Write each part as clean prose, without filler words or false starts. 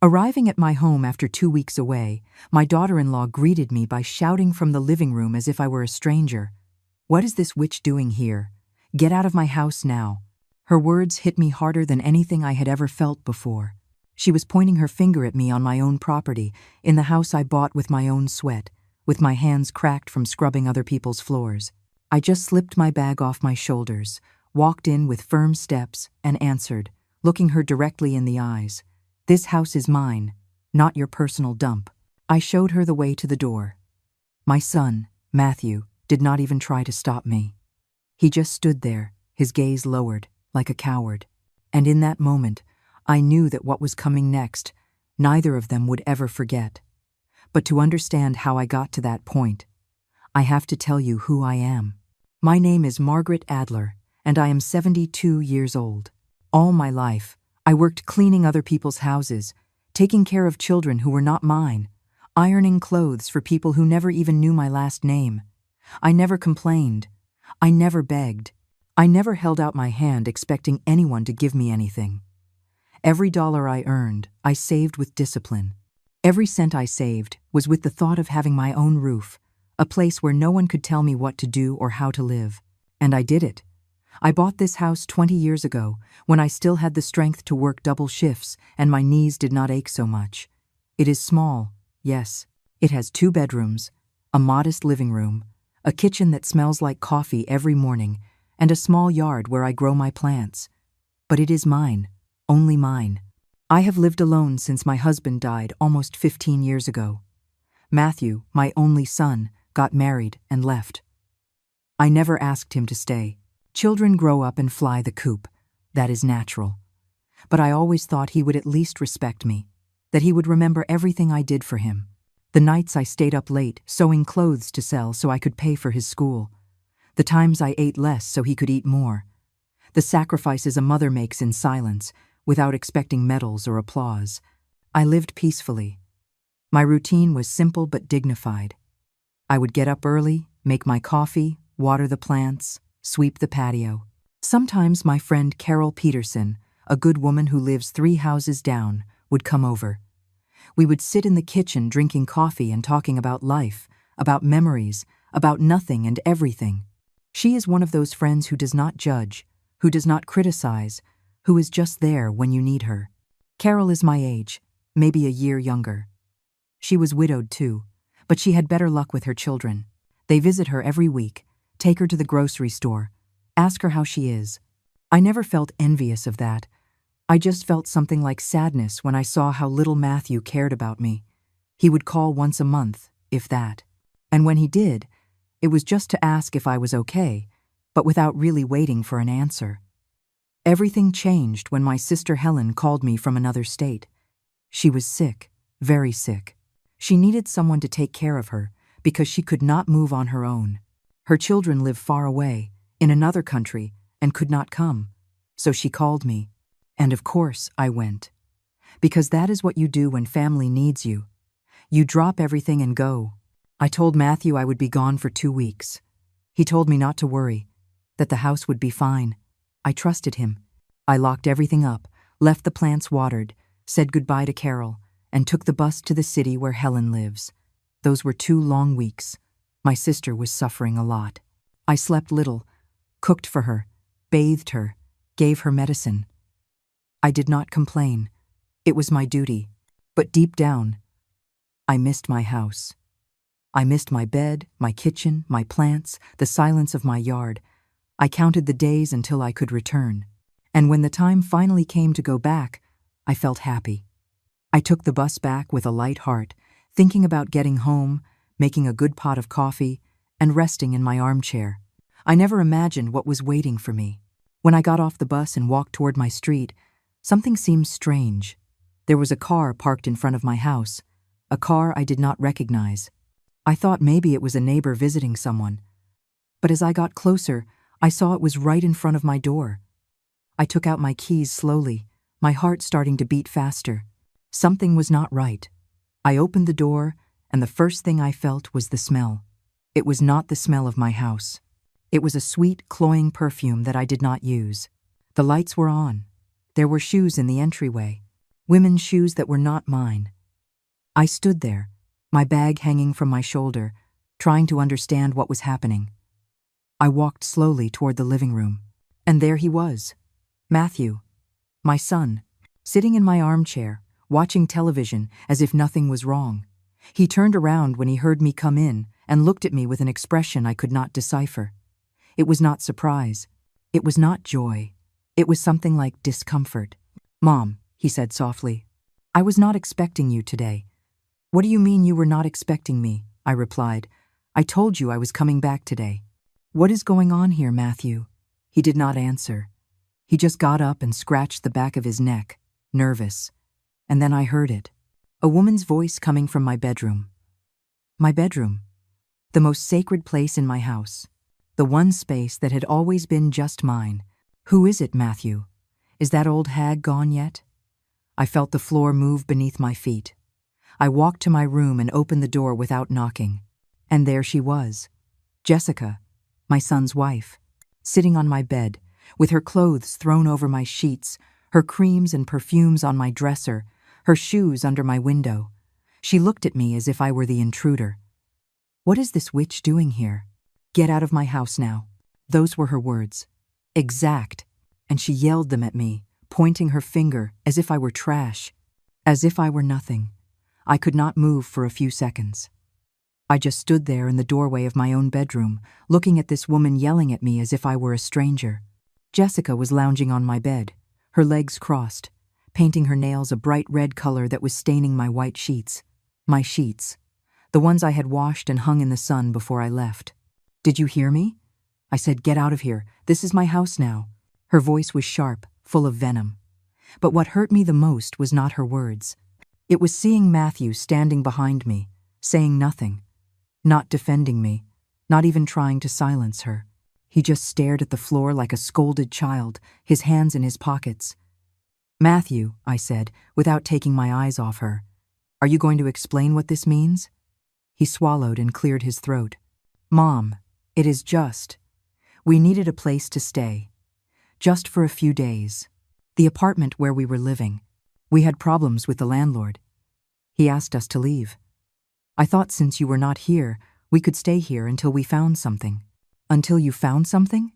Arriving at my home after 2 weeks away, my daughter-in-law greeted me by shouting from the living room as if I were a stranger. "What is this witch doing here? Get out of my house now." Her words hit me harder than anything I had ever felt before. She was pointing her finger at me on my own property, in the house I bought with my own sweat, with my hands cracked from scrubbing other people's floors. I just slipped my bag off my shoulders, walked in with firm steps, and answered, looking her directly in the eyes. "This house is mine, not your personal dump." I showed her the way to the door. My son, Matthew, did not even try to stop me. He just stood there, his gaze lowered, like a coward. And in that moment, I knew that what was coming next, neither of them would ever forget. But to understand how I got to that point, I have to tell you who I am. My name is Margaret Adler, and I am 72 years old. All my life, I worked cleaning other people's houses, taking care of children who were not mine, ironing clothes for people who never even knew my last name. I never complained. I never begged. I never held out my hand expecting anyone to give me anything. Every dollar I earned, I saved with discipline. Every cent I saved was with the thought of having my own roof, a place where no one could tell me what to do or how to live. And I did it. I bought this house 20 years ago, when I still had the strength to work double shifts and my knees did not ache so much. It is small, yes. It has 2 bedrooms, a modest living room, a kitchen that smells like coffee every morning, and a small yard where I grow my plants. But it is mine, only mine. I have lived alone since my husband died almost 15 years ago. Matthew, my only son, got married and left. I never asked him to stay. Children grow up and fly the coop. That is natural. But I always thought he would at least respect me, that he would remember everything I did for him. The nights I stayed up late, sewing clothes to sell so I could pay for his school. The times I ate less so he could eat more. The sacrifices a mother makes in silence, without expecting medals or applause. I lived peacefully. My routine was simple but dignified. I would get up early, make my coffee, water the plants, sweep the patio. Sometimes my friend Carol Peterson, a good woman who lives 3 houses down, would come over. We would sit in the kitchen drinking coffee and talking about life, about memories, about nothing and everything. She is one of those friends who does not judge, who does not criticize, who is just there when you need her. Carol is my age, maybe a year younger. She was widowed too, but she had better luck with her children. They visit her every week, take her to the grocery store, ask her how she is. I never felt envious of that. I just felt something like sadness when I saw how little Matthew cared about me. He would call once a month, if that. And when he did, it was just to ask if I was okay, but without really waiting for an answer. Everything changed when my sister Helen called me from another state. She was sick, very sick. She needed someone to take care of her because she could not move on her own. Her children lived far away, in another country, and could not come. So she called me. And of course, I went. Because that is what you do when family needs you. You drop everything and go. I told Matthew I would be gone for 2 weeks. He told me not to worry, that the house would be fine. I trusted him. I locked everything up, left the plants watered, said goodbye to Carol, and took the bus to the city where Helen lives. Those were 2 long weeks. My sister was suffering a lot. I slept little, cooked for her, bathed her, gave her medicine. I did not complain. It was my duty. But deep down, I missed my house. I missed my bed, my kitchen, my plants, the silence of my yard. I counted the days until I could return. And when the time finally came to go back, I felt happy. I took the bus back with a light heart, thinking about getting home, making a good pot of coffee, and resting in my armchair. I never imagined what was waiting for me. When I got off the bus and walked toward my street, something seemed strange. There was a car parked in front of my house, a car I did not recognize. I thought maybe it was a neighbor visiting someone. But as I got closer, I saw it was right in front of my door. I took out my keys slowly, my heart starting to beat faster. Something was not right. I opened the door, and the first thing I felt was the smell. It was not the smell of my house. It was a sweet, cloying perfume that I did not use. The lights were on. There were shoes in the entryway. women's shoes that were not mine. I stood there, my bag hanging from my shoulder, trying to understand what was happening. I walked slowly toward the living room, and there he was, Matthew, my son, sitting in my armchair, watching television as if nothing was wrong. He turned around when he heard me come in and looked at me with an expression I could not decipher. It was not surprise. It was not joy. It was something like discomfort. "Mom," he said softly, "I was not expecting you today." "What do you mean you were not expecting me?" I replied. "I told you I was coming back today." "What is going on here, Matthew?" He did not answer. He just got up and scratched the back of his neck, nervous. And then I heard it. A woman's voice coming from my bedroom. My bedroom. The most sacred place in my house. The one space that had always been just mine. "Who is it, Matthew? Is that old hag gone yet?" I felt the floor move beneath my feet. I walked to my room and opened the door without knocking. And there she was, Jessica, my son's wife, sitting on my bed, with her clothes thrown over my sheets, her creams and perfumes on my dresser, her shoes under my window. She looked at me as if I were the intruder. "What is this witch doing here? Get out of my house now." Those were her words. Exact. And she yelled them at me, pointing her finger as if I were trash, as if I were nothing. I could not move for a few seconds. I just stood there in the doorway of my own bedroom, looking at this woman yelling at me as if I were a stranger. Jessica was lounging on my bed, her legs crossed, painting her nails a bright red color that was staining my white sheets. My sheets. The ones I had washed and hung in the sun before I left. "Did you hear me?" I said, "Get out of here. This is my house now." Her voice was sharp, full of venom. But what hurt me the most was not her words. It was seeing Matthew standing behind me, saying nothing, not defending me, not even trying to silence her. He just stared at the floor like a scolded child, his hands in his pockets. "Matthew," I said, without taking my eyes off her, "are you going to explain what this means?" He swallowed and cleared his throat. "Mom, it is just. We needed a place to stay. Just for a few days. The apartment where we were living. We had problems with the landlord. He asked us to leave. I thought since you were not here, we could stay here until we found something." "Until you found something?"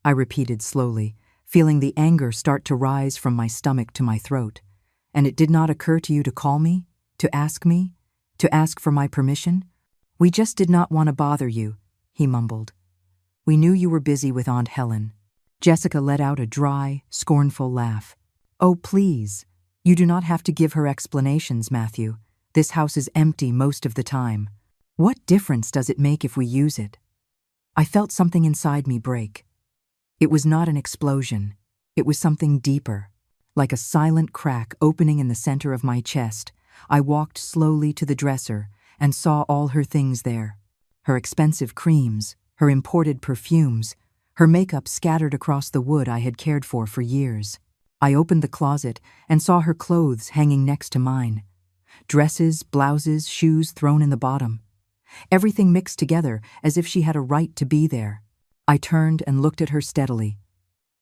I repeated slowly, feeling the anger start to rise from my stomach to my throat. "And it did not occur to you to call me? To ask for my permission?" "We just did not want to bother you," he mumbled. "We knew you were busy with Aunt Helen." Jessica let out a dry, scornful laugh. "Oh, please. You do not have to give her explanations, Matthew. This house is empty most of the time. What difference does it make if we use it?" I felt something inside me break. It was not an explosion. It was something deeper, like a silent crack opening in the center of my chest. I walked slowly to the dresser and saw all her things there. Her expensive creams, her imported perfumes, her makeup scattered across the wood I had cared for years. I opened the closet and saw her clothes hanging next to mine. Dresses, blouses, shoes thrown in the bottom. Everything mixed together as if she had a right to be there. I turned and looked at her steadily.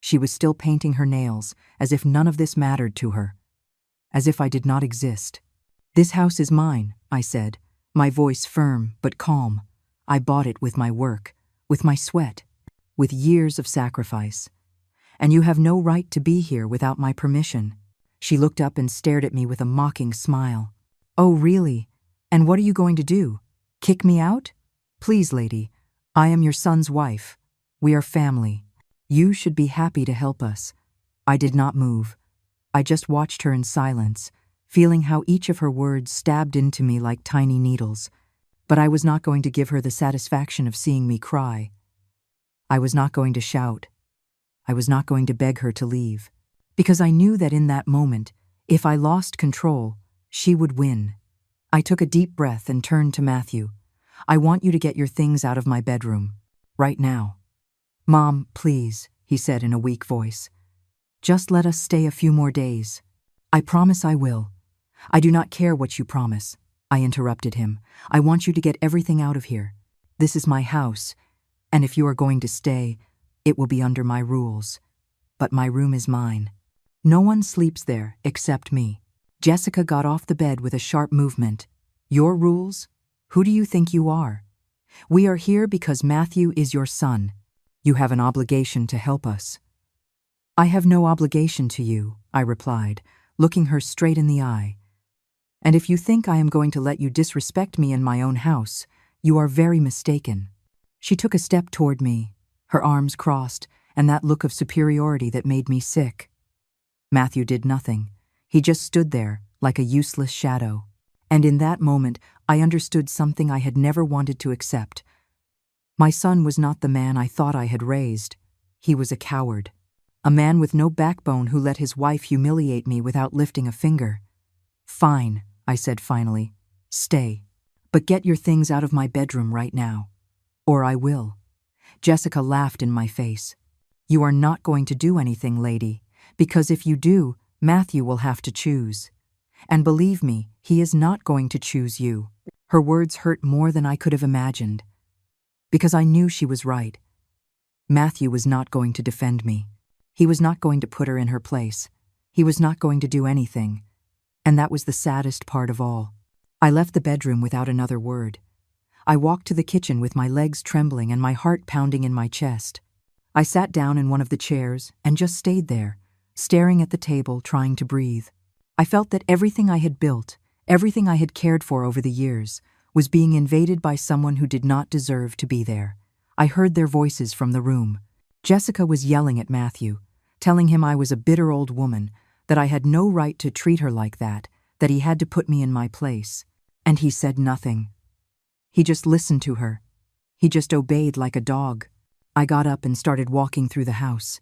She was still painting her nails, as if none of this mattered to her. As if I did not exist. "This house is mine," I said, my voice firm but calm. "I bought it with my work, with my sweat, with years of sacrifice. And you have no right to be here without my permission." She looked up and stared at me with a mocking smile. "Oh, really? And what are you going to do? Kick me out? Please, lady, I am your son's wife. We are family. You should be happy to help us." I did not move. I just watched her in silence, feeling how each of her words stabbed into me like tiny needles. But I was not going to give her the satisfaction of seeing me cry. I was not going to shout. I was not going to beg her to leave. Because I knew that in that moment, if I lost control, she would win. I took a deep breath and turned to Matthew. "I want you to get your things out of my bedroom. Right now." "Mom, please," he said in a weak voice. "Just let us stay a few more days." "I promise I will." "I do not care what you promise," I interrupted him. "I want you to get everything out of here. This is my house, and if you are going to stay, it will be under my rules. But my room is mine. No one sleeps there except me. Jessica got off the bed with a sharp movement. Your rules? Who do you think you are? We are here because Matthew is your son. You have an obligation to help us. I have no obligation to you, I replied, looking her straight in the eye. And if you think I am going to let you disrespect me in my own house, you are very mistaken. She took a step toward me, her arms crossed, and that look of superiority that made me sick. Matthew did nothing. He just stood there, like a useless shadow. And in that moment, I understood something I had never wanted to accept. My son was not the man I thought I had raised. He was a coward. A man with no backbone who let his wife humiliate me without lifting a finger. Fine, I said finally. Stay. But get your things out of my bedroom right now. Or I will. Jessica laughed in my face. You are not going to do anything, lady, because if you do, Matthew will have to choose. And believe me, he is not going to choose you. Her words hurt more than I could have imagined. Because I knew she was right. Matthew was not going to defend me. He was not going to put her in her place. He was not going to do anything. And that was the saddest part of all. I left the bedroom without another word. I walked to the kitchen with my legs trembling and my heart pounding in my chest. I sat down in one of the chairs and just stayed there, staring at the table, trying to breathe. I felt that everything I had built, everything I had cared for over the years, was being invaded by someone who did not deserve to be there. I heard their voices from the room. Jessica was yelling at Matthew, telling him I was a bitter old woman, that I had no right to treat her like that he had to put me in my place. And he said nothing. He just listened to her. He just obeyed like a dog. I got up and started walking through the house.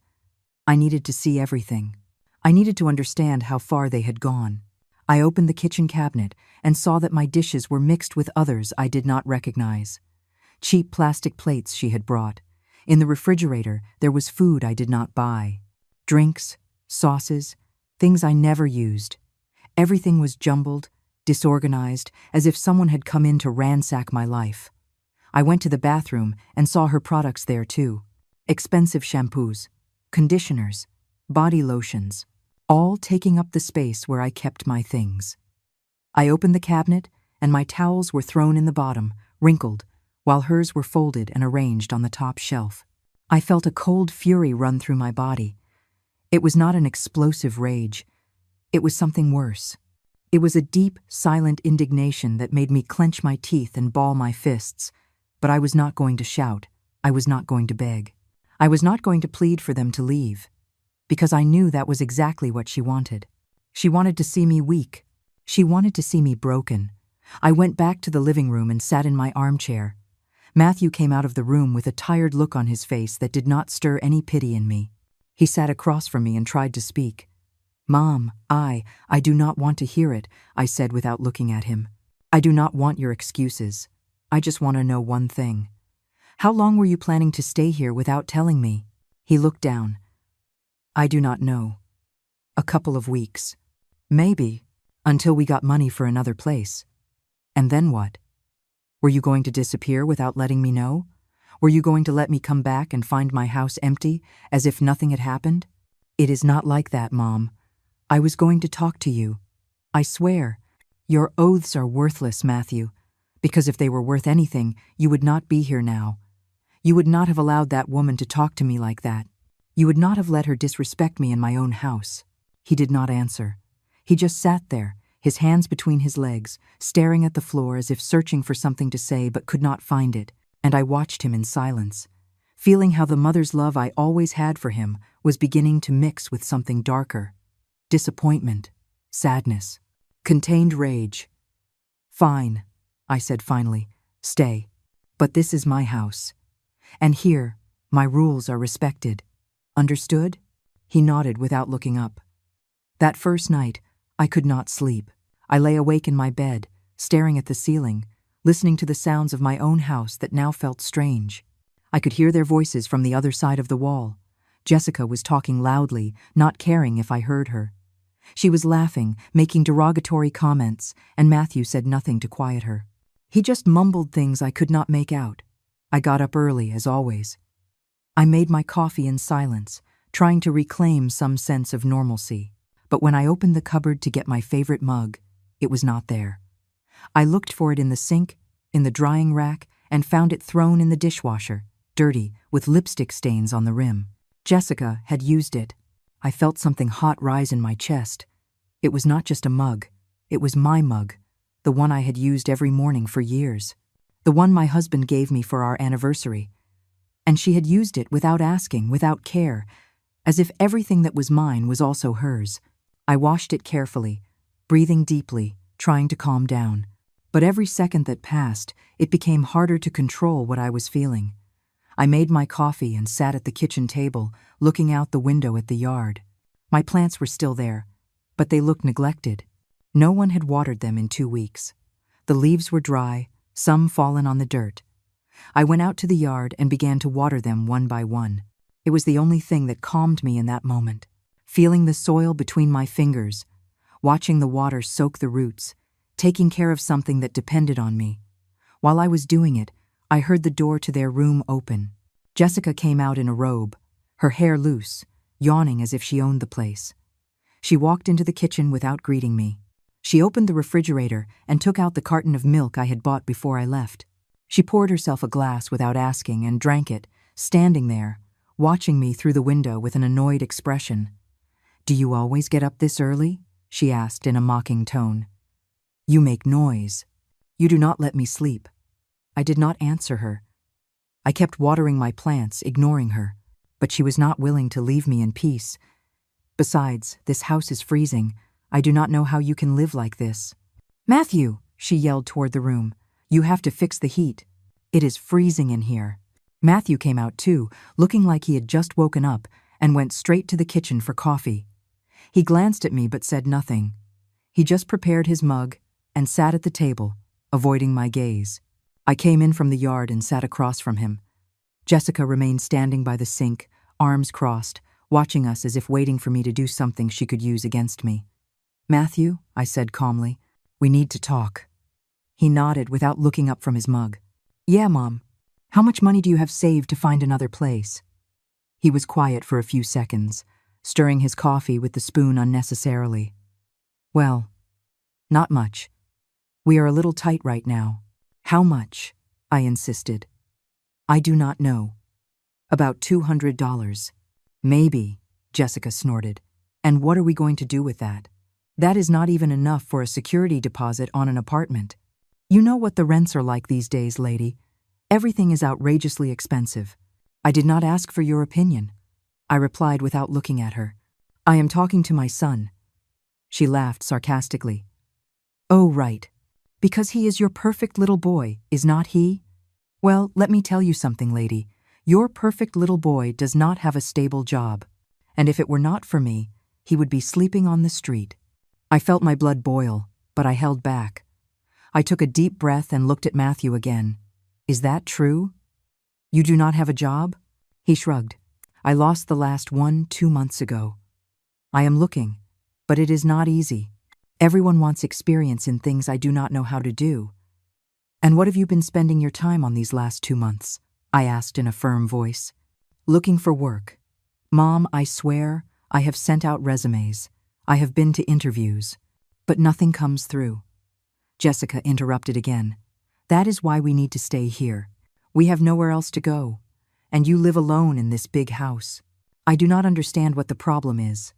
I needed to see everything. I needed to understand how far they had gone. I opened the kitchen cabinet and saw that my dishes were mixed with others I did not recognize. Cheap plastic plates she had brought. In the refrigerator, there was food I did not buy. Drinks, sauces, things I never used. Everything was jumbled, disorganized, as if someone had come in to ransack my life. I went to the bathroom and saw her products there too. Expensive shampoos, conditioners, body lotions, all taking up the space where I kept my things. I opened the cabinet and my towels were thrown in the bottom, wrinkled, while hers were folded and arranged on the top shelf. I felt a cold fury run through my body. It was not an explosive rage. It was something worse. It was a deep, silent indignation that made me clench my teeth and ball my fists. But I was not going to shout. I was not going to beg. I was not going to plead for them to leave. Because I knew that was exactly what she wanted. She wanted to see me weak. She wanted to see me broken. I went back to the living room and sat in my armchair. Matthew came out of the room with a tired look on his face that did not stir any pity in me. He sat across from me and tried to speak. Mom, I do not want to hear it, I said without looking at him. I do not want your excuses. I just want to know one thing. How long were you planning to stay here without telling me? He looked down. I do not know. A couple of weeks. Maybe, until we got money for another place. And then what? Were you going to disappear without letting me know? Were you going to let me come back and find my house empty, as if nothing had happened? It is not like that, Mom. I was going to talk to you. I swear. Your oaths are worthless, Matthew, because if they were worth anything, you would not be here now. You would not have allowed that woman to talk to me like that. You would not have let her disrespect me in my own house. He did not answer. He just sat there, his hands between his legs, staring at the floor as if searching for something to say but could not find it, and I watched him in silence, feeling how the mother's love I always had for him was beginning to mix with something darker. Disappointment, sadness, contained rage. Fine, I said finally, stay. But this is my house. And here, my rules are respected. Understood? He nodded without looking up. That first night, I could not sleep. I lay awake in my bed, staring at the ceiling, listening to the sounds of my own house that now felt strange. I could hear their voices from the other side of the wall. Jessica was talking loudly, not caring if I heard her. She was laughing, making derogatory comments, and Matthew said nothing to quiet her. He just mumbled things I could not make out. I got up early, as always. I made my coffee in silence, trying to reclaim some sense of normalcy. But when I opened the cupboard to get my favorite mug, it was not there. I looked for it in the sink, in the drying rack, and found it thrown in the dishwasher, dirty, with lipstick stains on the rim. Jessica had used it. I felt something hot rise in my chest. It was not just a mug. It was my mug, the one I had used every morning for years. The one my husband gave me for our anniversary. And she had used it without asking, without care, as if everything that was mine was also hers. I washed it carefully, breathing deeply, trying to calm down. But every second that passed, it became harder to control what I was feeling. I made my coffee and sat at the kitchen table, looking out the window at the yard. My plants were still there, but they looked neglected. No one had watered them in 2 weeks. The leaves were dry, some fallen on the dirt. I went out to the yard and began to water them one by one. It was the only thing that calmed me in that moment. Feeling the soil between my fingers, watching the water soak the roots, taking care of something that depended on me. While I was doing it, I heard the door to their room open. Jessica came out in a robe, her hair loose, yawning as if she owned the place. She walked into the kitchen without greeting me. She opened the refrigerator and took out the carton of milk I had bought before I left. She poured herself a glass without asking and drank it, standing there, watching me through the window with an annoyed expression. "Do you always get up this early?" she asked in a mocking tone. "You make noise. You do not let me sleep." I did not answer her. I kept watering my plants, ignoring her, but she was not willing to leave me in peace. "Besides, this house is freezing. I do not know how you can live like this." "Matthew," she yelled toward the room, "you have to fix the heat. It is freezing in here." Matthew came out too, looking like he had just woken up, and went straight to the kitchen for coffee. He glanced at me but said nothing. He just prepared his mug and sat at the table, avoiding my gaze. I came in from the yard and sat across from him. Jessica remained standing by the sink, arms crossed, watching us as if waiting for me to do something she could use against me. "Matthew," I said calmly, "we need to talk." He nodded without looking up from his mug. "Yeah, Mom. How much money do you have saved to find another place?" He was quiet for a few seconds, stirring his coffee with the spoon unnecessarily. "Well, not much. We are a little tight right now." "How much?" I insisted. "I do not know. About $200. "Maybe," Jessica snorted. "And what are we going to do with that? That is not even enough for a security deposit on an apartment. You know what the rents are like these days, lady. Everything is outrageously expensive." "I did not ask for your opinion," I replied without looking at her. "I am talking to my son." She laughed sarcastically. "Oh, right. Because he is your perfect little boy, is not he? Well, let me tell you something, lady. Your perfect little boy does not have a stable job. And if it were not for me, he would be sleeping on the street." I felt my blood boil, but I held back. I took a deep breath and looked at Matthew again. "Is that true? You do not have a job?" He shrugged. "I lost the last one 2 months ago. I am looking, but it is not easy. Everyone wants experience in things I do not know how to do." "And what have you been spending your time on these last 2 months?" I asked in a firm voice. "Looking for work. Mom, I swear, I have sent out resumes. I have been to interviews. But nothing comes through." Jessica interrupted again. "That is why we need to stay here. We have nowhere else to go. And you live alone in this big house. I do not understand what the problem is."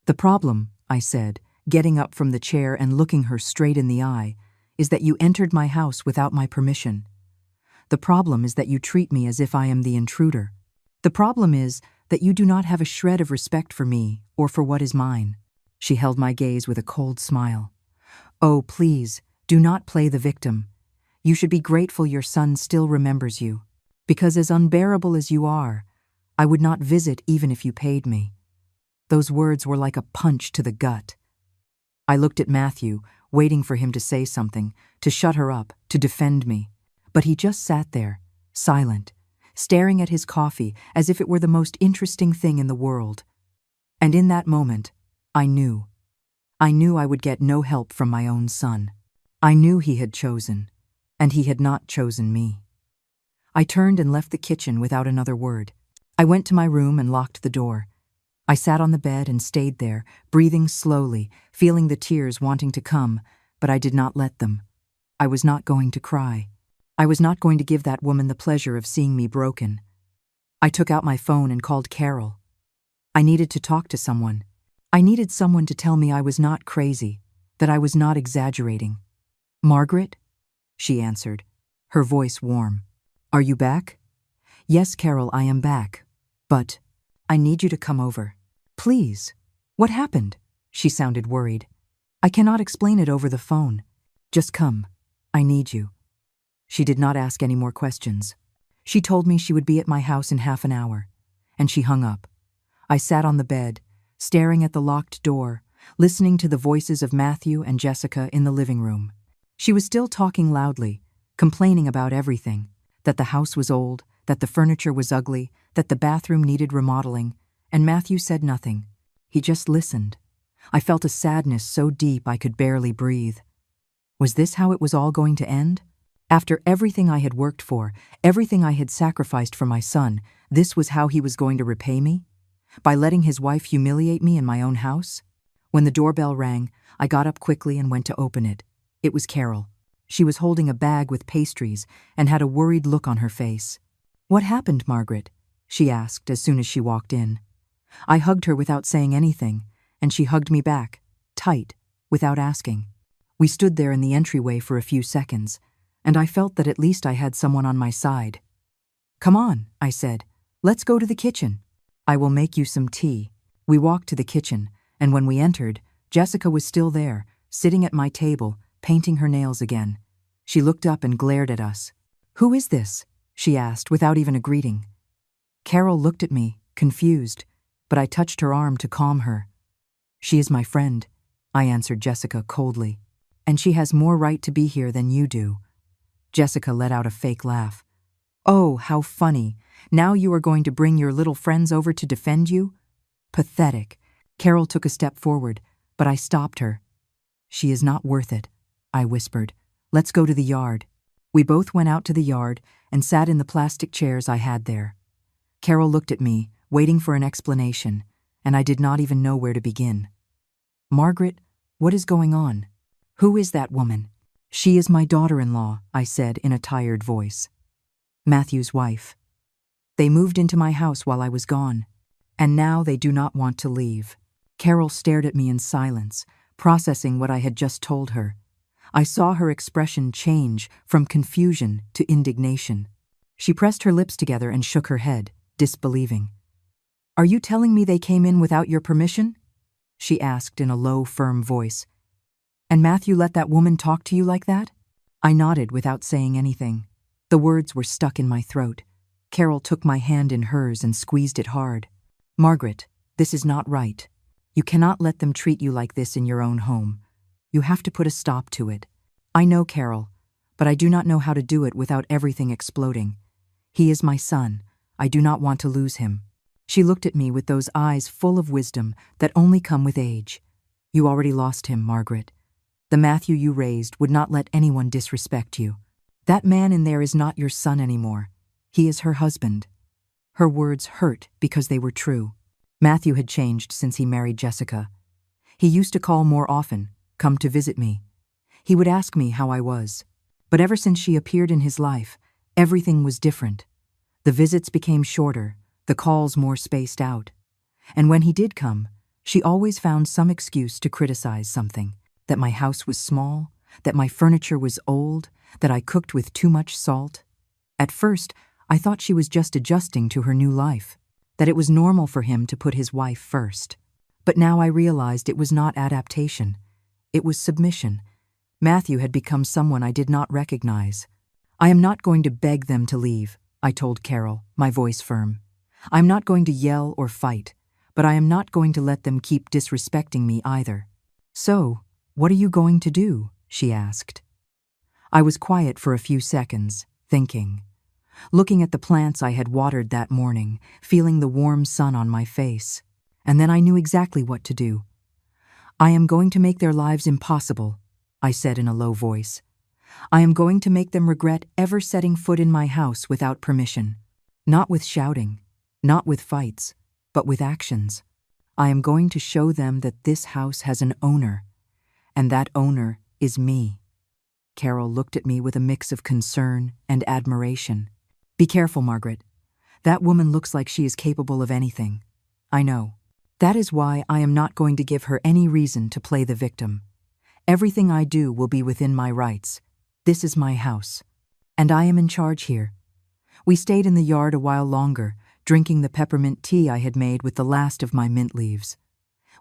"The problem," I said, getting up from the chair and looking her straight in the eye, "is that you entered my house without my permission. The problem is that you treat me as if I am the intruder. The problem is that you do not have a shred of respect for me or for what is mine." She held my gaze with a cold smile. "Oh, please, do not play the victim. You should be grateful your son still remembers you. Because as unbearable as you are, I would not visit even if you paid me." Those words were like a punch to the gut. I looked at Matthew, waiting for him to say something, to shut her up, to defend me. But he just sat there, silent, staring at his coffee as if it were the most interesting thing in the world. And in that moment, I knew. I knew I would get no help from my own son. I knew he had chosen, and he had not chosen me. I turned and left the kitchen without another word. I went to my room and locked the door. I sat on the bed and stayed there, breathing slowly, feeling the tears wanting to come, but I did not let them. I was not going to cry. I was not going to give that woman the pleasure of seeing me broken. I took out my phone and called Carol. I needed to talk to someone. I needed someone to tell me I was not crazy, that I was not exaggerating. "Margaret?" she answered, her voice warm. "Are you back?" "Yes, Carol, I am back. But I need you to come over. Please." "What happened?" She sounded worried. "I cannot explain it over the phone. Just come. I need you." She did not ask any more questions. She told me she would be at my house in half an hour, and she hung up. I sat on the bed, staring at the locked door, listening to the voices of Matthew and Jessica in the living room. She was still talking loudly, complaining about everything, that the house was old, that the furniture was ugly, that the bathroom needed remodeling, and Matthew said nothing. He just listened. I felt a sadness so deep I could barely breathe. Was this how it was all going to end? After everything I had worked for, everything I had sacrificed for my son, this was how he was going to repay me? By letting his wife humiliate me in my own house? When the doorbell rang, I got up quickly and went to open it. It was Carol. She was holding a bag with pastries and had a worried look on her face. "What happened, Margaret?" she asked as soon as she walked in. I hugged her without saying anything, and she hugged me back, tight, without asking. We stood there in the entryway for a few seconds, and I felt that at least I had someone on my side. "Come on," I said. "Let's go to the kitchen. I will make you some tea." We walked to the kitchen, and when we entered, Jessica was still there, sitting at my table, painting her nails again. She looked up and glared at us. "Who is this?" she asked, without even a greeting. Carol looked at me, confused, but I touched her arm to calm her. "She is my friend," I answered Jessica coldly. "And she has more right to be here than you do." Jessica let out a fake laugh. "Oh, how funny. Now you are going to bring your little friends over to defend you? Pathetic." Carol took a step forward, but I stopped her. "She is not worth it," I whispered. "Let's go to the yard." We both went out to the yard and sat in the plastic chairs I had there. Carol looked at me, waiting for an explanation, and I did not even know where to begin. "Margaret, what is going on? Who is that woman?" "She is my daughter-in-law," I said in a tired voice. "Matthew's wife. They moved into my house while I was gone, and now they do not want to leave." Carol stared at me in silence, processing what I had just told her. I saw her expression change from confusion to indignation. She pressed her lips together and shook her head, disbelieving. "Are you telling me they came in without your permission?" she asked in a low, firm voice. "And Matthew let that woman talk to you like that?" I nodded without saying anything. The words were stuck in my throat. Carol took my hand in hers and squeezed it hard. "Margaret, this is not right. You cannot let them treat you like this in your own home. You have to put a stop to it. I know, Carol, but I do not know how to do it without everything exploding. He is my son. I do not want to lose him." She looked at me with those eyes full of wisdom that only come with age. "You already lost him, Margaret. The Matthew you raised would not let anyone disrespect you. That man in there is not your son anymore. He is her husband." Her words hurt because they were true. Matthew had changed since he married Jessica. He used to call more often, come to visit me. He would ask me how I was. But ever since she appeared in his life, everything was different. The visits became shorter, the calls more spaced out. And when he did come, she always found some excuse to criticize something, that my house was small, that my furniture was old, that I cooked with too much salt. At first, I thought she was just adjusting to her new life, that it was normal for him to put his wife first. But now I realized it was not adaptation. It was submission. Matthew had become someone I did not recognize. "I am not going to beg them to leave," I told Carol, my voice firm. "I am not going to yell or fight, but I am not going to let them keep disrespecting me either." "So, what are you going to do?" she asked. I was quiet for a few seconds, thinking. Looking at the plants I had watered that morning, feeling the warm sun on my face. And then I knew exactly what to do. "I am going to make their lives impossible," I said in a low voice. "I am going to make them regret ever setting foot in my house without permission. Not with shouting, not with fights, but with actions." I am going to show them that this house has an owner, and that owner is me. Carol looked at me with a mix of concern and admiration. Be careful, Margaret. That woman looks like she is capable of anything. I know. That is why I am not going to give her any reason to play the victim. Everything I do will be within my rights. This is my house, and I am in charge here. We stayed in the yard a while longer, drinking the peppermint tea I had made with the last of my mint leaves.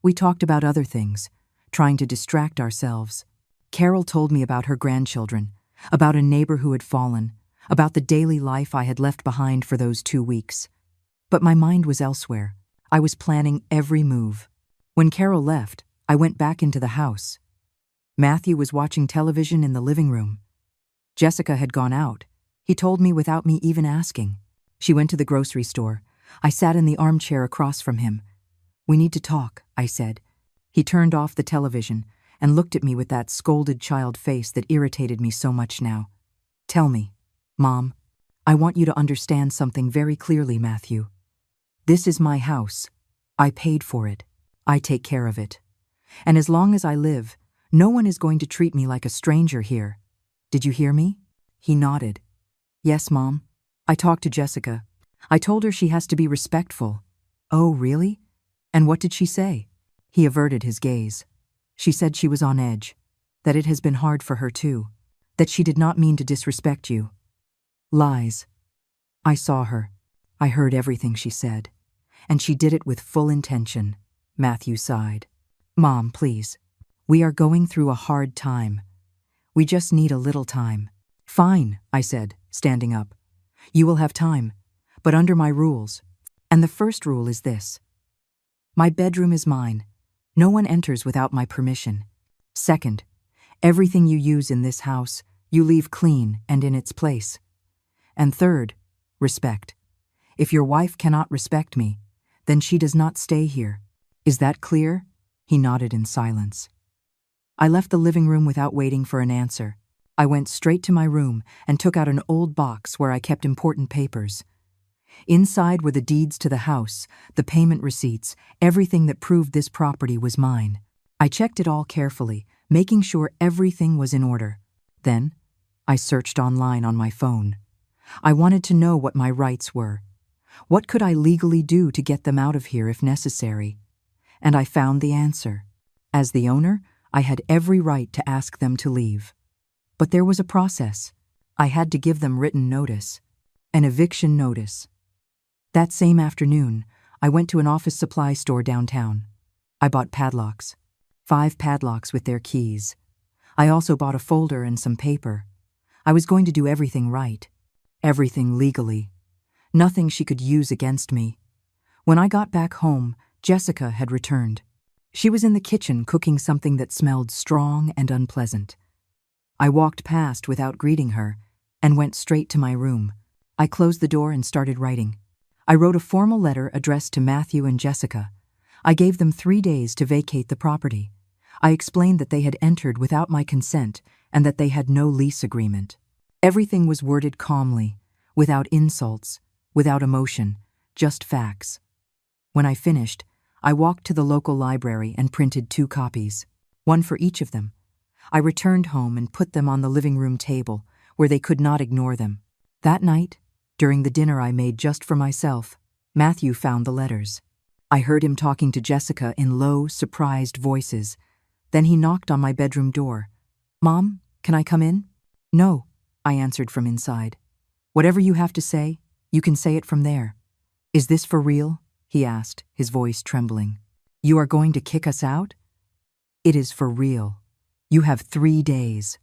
We talked about other things, trying to distract ourselves. Carol told me about her grandchildren, about a neighbor who had fallen, about the daily life I had left behind for those 2 weeks. But my mind was elsewhere. I was planning every move. When Carol left, I went back into the house. Matthew was watching television in the living room. Jessica had gone out. He told me without me even asking. She went to the grocery store. I sat in the armchair across from him. We need to talk, I said. He turned off the television and looked at me with that scolded child face that irritated me so much now. Tell me, Mom, I want you to understand something very clearly, Matthew. This is my house. I paid for it. I take care of it. And as long as I live, no one is going to treat me like a stranger here. Did you hear me? He nodded. Yes, Mom. I talked to Jessica. I told her she has to be respectful. Oh, really? And what did she say? He averted his gaze. She said she was on edge, that it has been hard for her too, that she did not mean to disrespect you. Lies. I saw her. I heard everything she said. And she did it with full intention. Matthew sighed. Mom, please. We are going through a hard time. We just need a little time. Fine, I said, standing up. You will have time, but under my rules. And the first rule is this. My bedroom is mine. No one enters without my permission. Second, everything you use in this house, you leave clean and in its place. And third, respect. If your wife cannot respect me, then she does not stay here. Is that clear? He nodded in silence. I left the living room without waiting for an answer. I went straight to my room and took out an old box where I kept important papers. Inside were the deeds to the house, the payment receipts, everything that proved this property was mine. I checked it all carefully, making sure everything was in order. Then, I searched online on my phone. I wanted to know what my rights were. What could I legally do to get them out of here if necessary? And I found the answer. As the owner, I had every right to ask them to leave. But there was a process. I had to give them written notice, an eviction notice. That same afternoon, I went to an office supply store downtown. I bought padlocks, 5 padlocks with their keys. I also bought a folder and some paper. I was going to do everything right, everything legally. Nothing she could use against me. When I got back home, Jessica had returned. She was in the kitchen cooking something that smelled strong and unpleasant. I walked past without greeting her and went straight to my room. I closed the door and started writing. I wrote a formal letter addressed to Matthew and Jessica. I gave them 3 days to vacate the property. I explained that they had entered without my consent and that they had no lease agreement. Everything was worded calmly, without insults, without emotion, just facts. When I finished, I walked to the local library and printed 2 copies, one for each of them. I returned home and put them on the living room table, where they could not ignore them. That night, during the dinner I made just for myself, Matthew found the letters. I heard him talking to Jessica in low, surprised voices. Then he knocked on my bedroom door. Mom, can I come in? No, I answered from inside. Whatever you have to say, you can say it from there. Is this for real? He asked, his voice trembling. You are going to kick us out? It is for real. You have 3 days.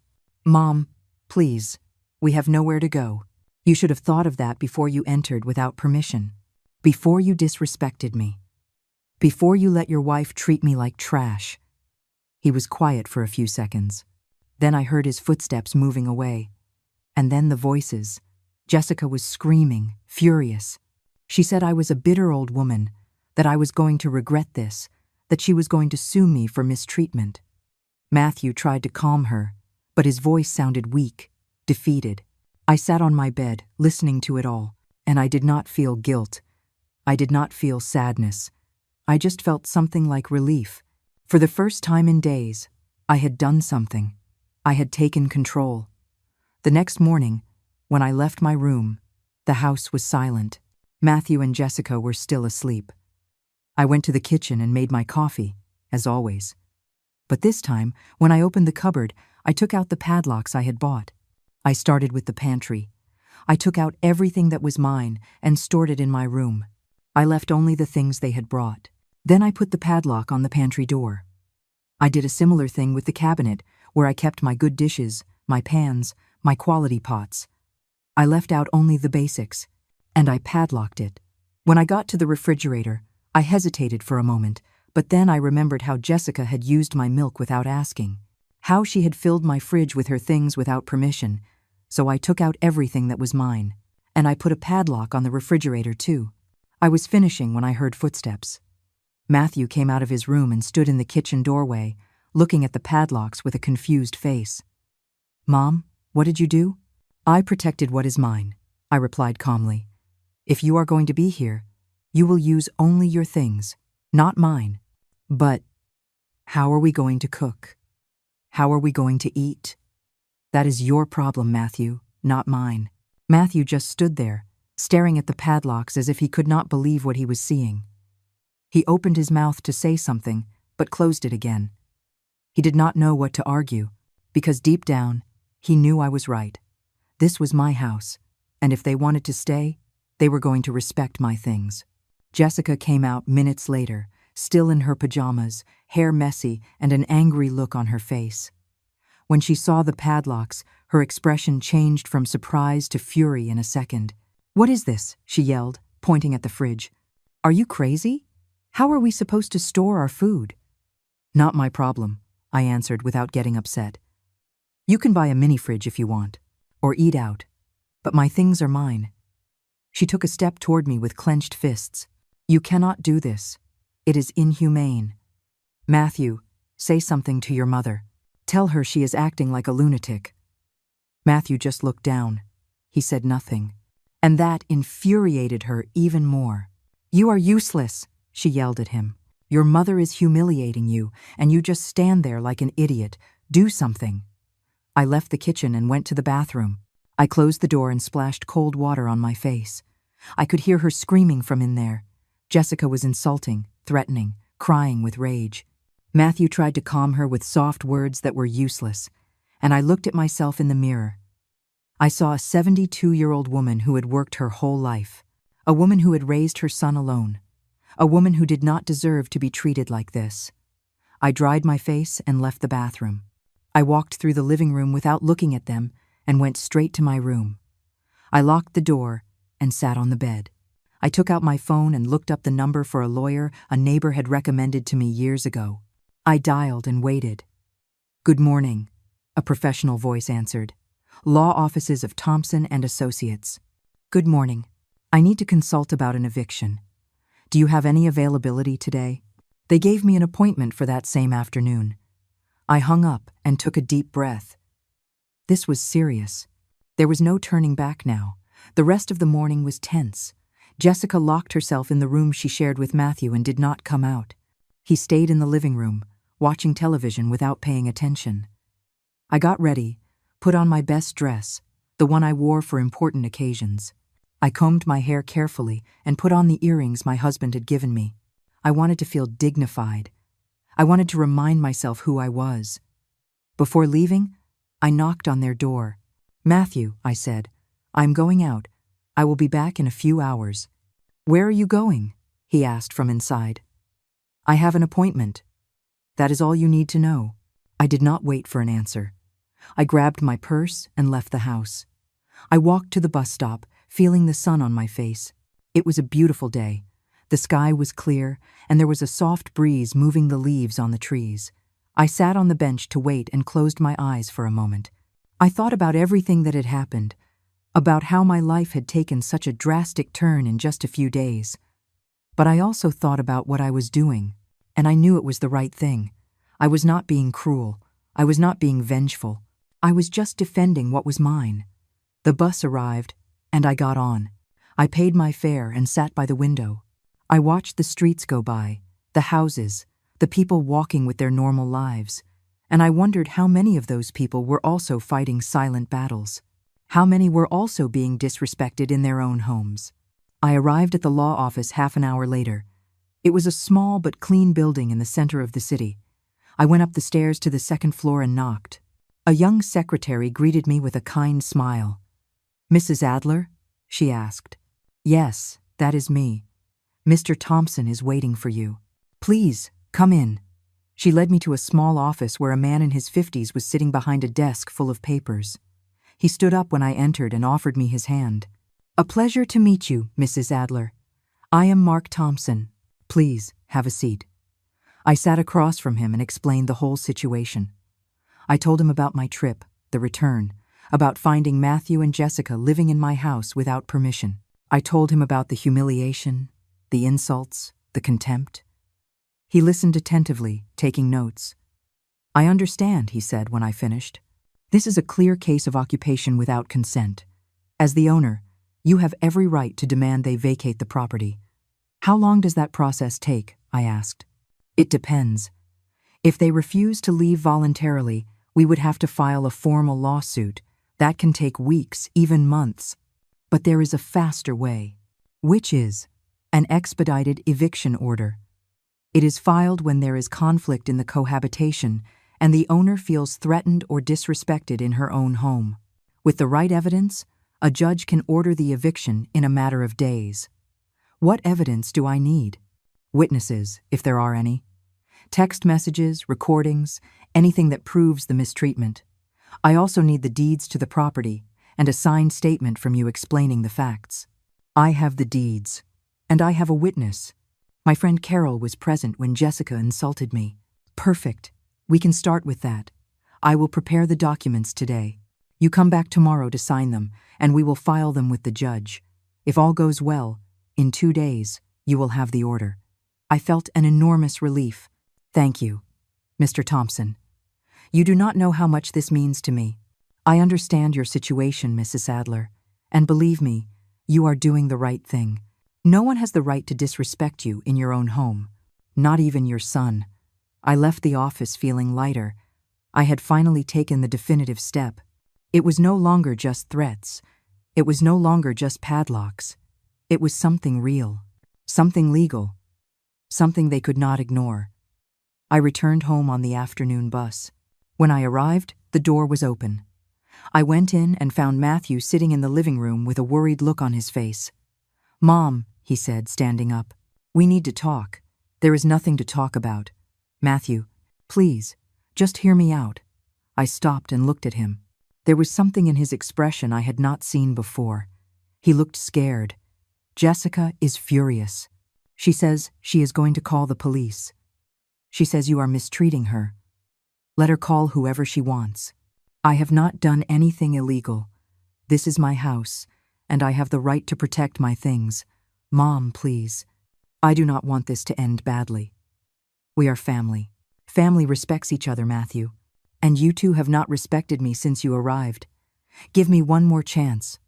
Mom, please, we have nowhere to go. You should have thought of that before you entered without permission. Before you disrespected me. Before you let your wife treat me like trash. He was quiet for a few seconds. Then I heard his footsteps moving away. And then the voices. Jessica was screaming, furious. She said I was a bitter old woman, that I was going to regret this, that she was going to sue me for mistreatment. Matthew tried to calm her, but his voice sounded weak, defeated. I sat on my bed, listening to it all, and I did not feel guilt. I did not feel sadness. I just felt something like relief. For the first time in days, I had done something. I had taken control. The next morning, when I left my room, the house was silent. Matthew and Jessica were still asleep. I went to the kitchen and made my coffee, as always. But this time, when I opened the cupboard, I took out the padlocks I had bought. I started with the pantry. I took out everything that was mine and stored it in my room. I left only the things they had brought. Then I put the padlock on the pantry door. I did a similar thing with the cabinet, where I kept my good dishes, my pans, my quality pots. I left out only the basics, and I padlocked it. When I got to the refrigerator, I hesitated for a moment, but then I remembered how Jessica had used my milk without asking, how she had filled my fridge with her things without permission, so I took out everything that was mine, and I put a padlock on the refrigerator too. I was finishing when I heard footsteps. Matthew came out of his room and stood in the kitchen doorway, looking at the padlocks with a confused face. "Mom, what did you do?" "I protected what is mine," I replied calmly. "If you are going to be here, you will use only your things, not mine." "But how are we going to cook? How are we going to eat?" "That is your problem, Matthew, not mine." Matthew just stood there, staring at the padlocks as if he could not believe what he was seeing. He opened his mouth to say something, but closed it again. He did not know what to argue, because deep down, he knew I was right. This was my house, and if they wanted to stay, they were going to respect my things. Jessica came out minutes later, still in her pajamas, hair messy, and an angry look on her face. When she saw the padlocks, her expression changed from surprise to fury in a second. "What is this?" she yelled, pointing at the fridge. "Are you crazy? How are we supposed to store our food?" "Not my problem," I answered without getting upset. "You can buy a mini fridge if you want, or eat out, but my things are mine." She took a step toward me with clenched fists. "You cannot do this. It is inhumane. Matthew, say something to your mother. Tell her she is acting like a lunatic." Matthew just looked down. He said nothing, and that infuriated her even more. "You are useless," she yelled at him. "Your mother is humiliating you, and you just stand there like an idiot. Do something." I left the kitchen and went to the bathroom. I closed the door and splashed cold water on my face. I could hear her screaming from in there. Jessica was insulting, threatening, crying with rage. Matthew tried to calm her with soft words that were useless, and I looked at myself in the mirror. I saw a 72-year-old woman who had worked her whole life, a woman who had raised her son alone, a woman who did not deserve to be treated like this. I dried my face and left the bathroom. I walked through the living room without looking at them and went straight to my room. I locked the door and sat on the bed. I took out my phone and looked up the number for a lawyer a neighbor had recommended to me years ago. I dialed and waited. "Good morning," a professional voice answered. "Law offices of Thompson and Associates." "Good morning. I need to consult about an eviction. Do you have any availability today?" They gave me an appointment for that same afternoon. I hung up and took a deep breath. This was serious. There was no turning back now. The rest of the morning was tense. Jessica locked herself in the room she shared with Matthew and did not come out. He stayed in the living room, watching television without paying attention. I got ready, put on my best dress, the one I wore for important occasions. I combed my hair carefully and put on the earrings my husband had given me. I wanted to feel dignified. I wanted to remind myself who I was. Before leaving, I knocked on their door. "Matthew," I said, "I'm going out. I will be back in a few hours." "Where are you going?" he asked from inside. "I have an appointment." "That is all you need to know." I did not wait for an answer. I grabbed my purse and left the house. I walked to the bus stop, feeling the sun on my face. It was a beautiful day. The sky was clear, and there was a soft breeze moving the leaves on the trees. I sat on the bench to wait and closed my eyes for a moment. I thought about everything that had happened, about how my life had taken such a drastic turn in just a few days. But I also thought about what I was doing, and I knew it was the right thing. I was not being cruel. I was not being vengeful. I was just defending what was mine. The bus arrived, and I got on. I paid my fare and sat by the window. I watched the streets go by, the houses, the people walking with their normal lives, and I wondered how many of those people were also fighting silent battles. How many were also being disrespected in their own homes. I arrived at the law office half an hour later. It was a small but clean building in the center of the city. I went up the stairs to the second floor and knocked. A young secretary greeted me with a kind smile. "Mrs. Adler?" she asked. "Yes, that is me. Mr. Thompson is waiting for you. Please, come in." She led me to a small office where a man in his 50s was sitting behind a desk full of papers. He stood up when I entered and offered me his hand. "A pleasure to meet you, Mrs. Adler. I am Mark Thompson. Please, have a seat." I sat across from him and explained the whole situation. I told him about my trip, the return, about finding Matthew and Jessica living in my house without permission. I told him about the humiliation, the insults, the contempt. He listened attentively, taking notes. "I understand," he said when I finished. "This is a clear case of occupation without consent. As the owner, you have every right to demand they vacate the property." "How long does that process take?" I asked. "It depends. If they refuse to leave voluntarily, we would have to file a formal lawsuit. That can take weeks, even months. But there is a faster way, which is an expedited eviction order. It is filed when there is conflict in the cohabitation and the owner feels threatened or disrespected in her own home. With the right evidence, a judge can order the eviction in a matter of days. What evidence do I need? Witnesses, if there are any. Text messages, recordings, anything that proves the mistreatment. I also need the deeds to the property and a signed statement from you explaining the facts. I have the deeds, and I have a witness. My friend Carol was present when Jessica insulted me. Perfect. We can start with that. I will prepare the documents today. You come back tomorrow to sign them, and we will file them with the judge. If all goes well, in 2 days, you will have the order." I felt an enormous relief. "Thank you, Mr. Thompson. You do not know how much this means to me. I understand your situation, Mrs. Adler, and believe me, you are doing the right thing. No one has the right to disrespect you in your own home, not even your son." I left the office feeling lighter. I had finally taken the definitive step. It was no longer just threats. It was no longer just padlocks. It was something real, something legal, something they could not ignore. I returned home on the afternoon bus. When I arrived, the door was open. I went in and found Matthew sitting in the living room with a worried look on his face. "Mom," he said, standing up, "we need to talk. There is nothing to talk about. Matthew, please, just hear me out." I stopped and looked at him. There was something in his expression I had not seen before. He looked scared. "Jessica is furious. She says she is going to call the police. She says you are mistreating her. Let her call whoever she wants. I have not done anything illegal. This is my house, and I have the right to protect my things. Mom, please. I do not want this to end badly. We are family. Family respects each other, Matthew. And you two have not respected me since you arrived. Give me one more chance.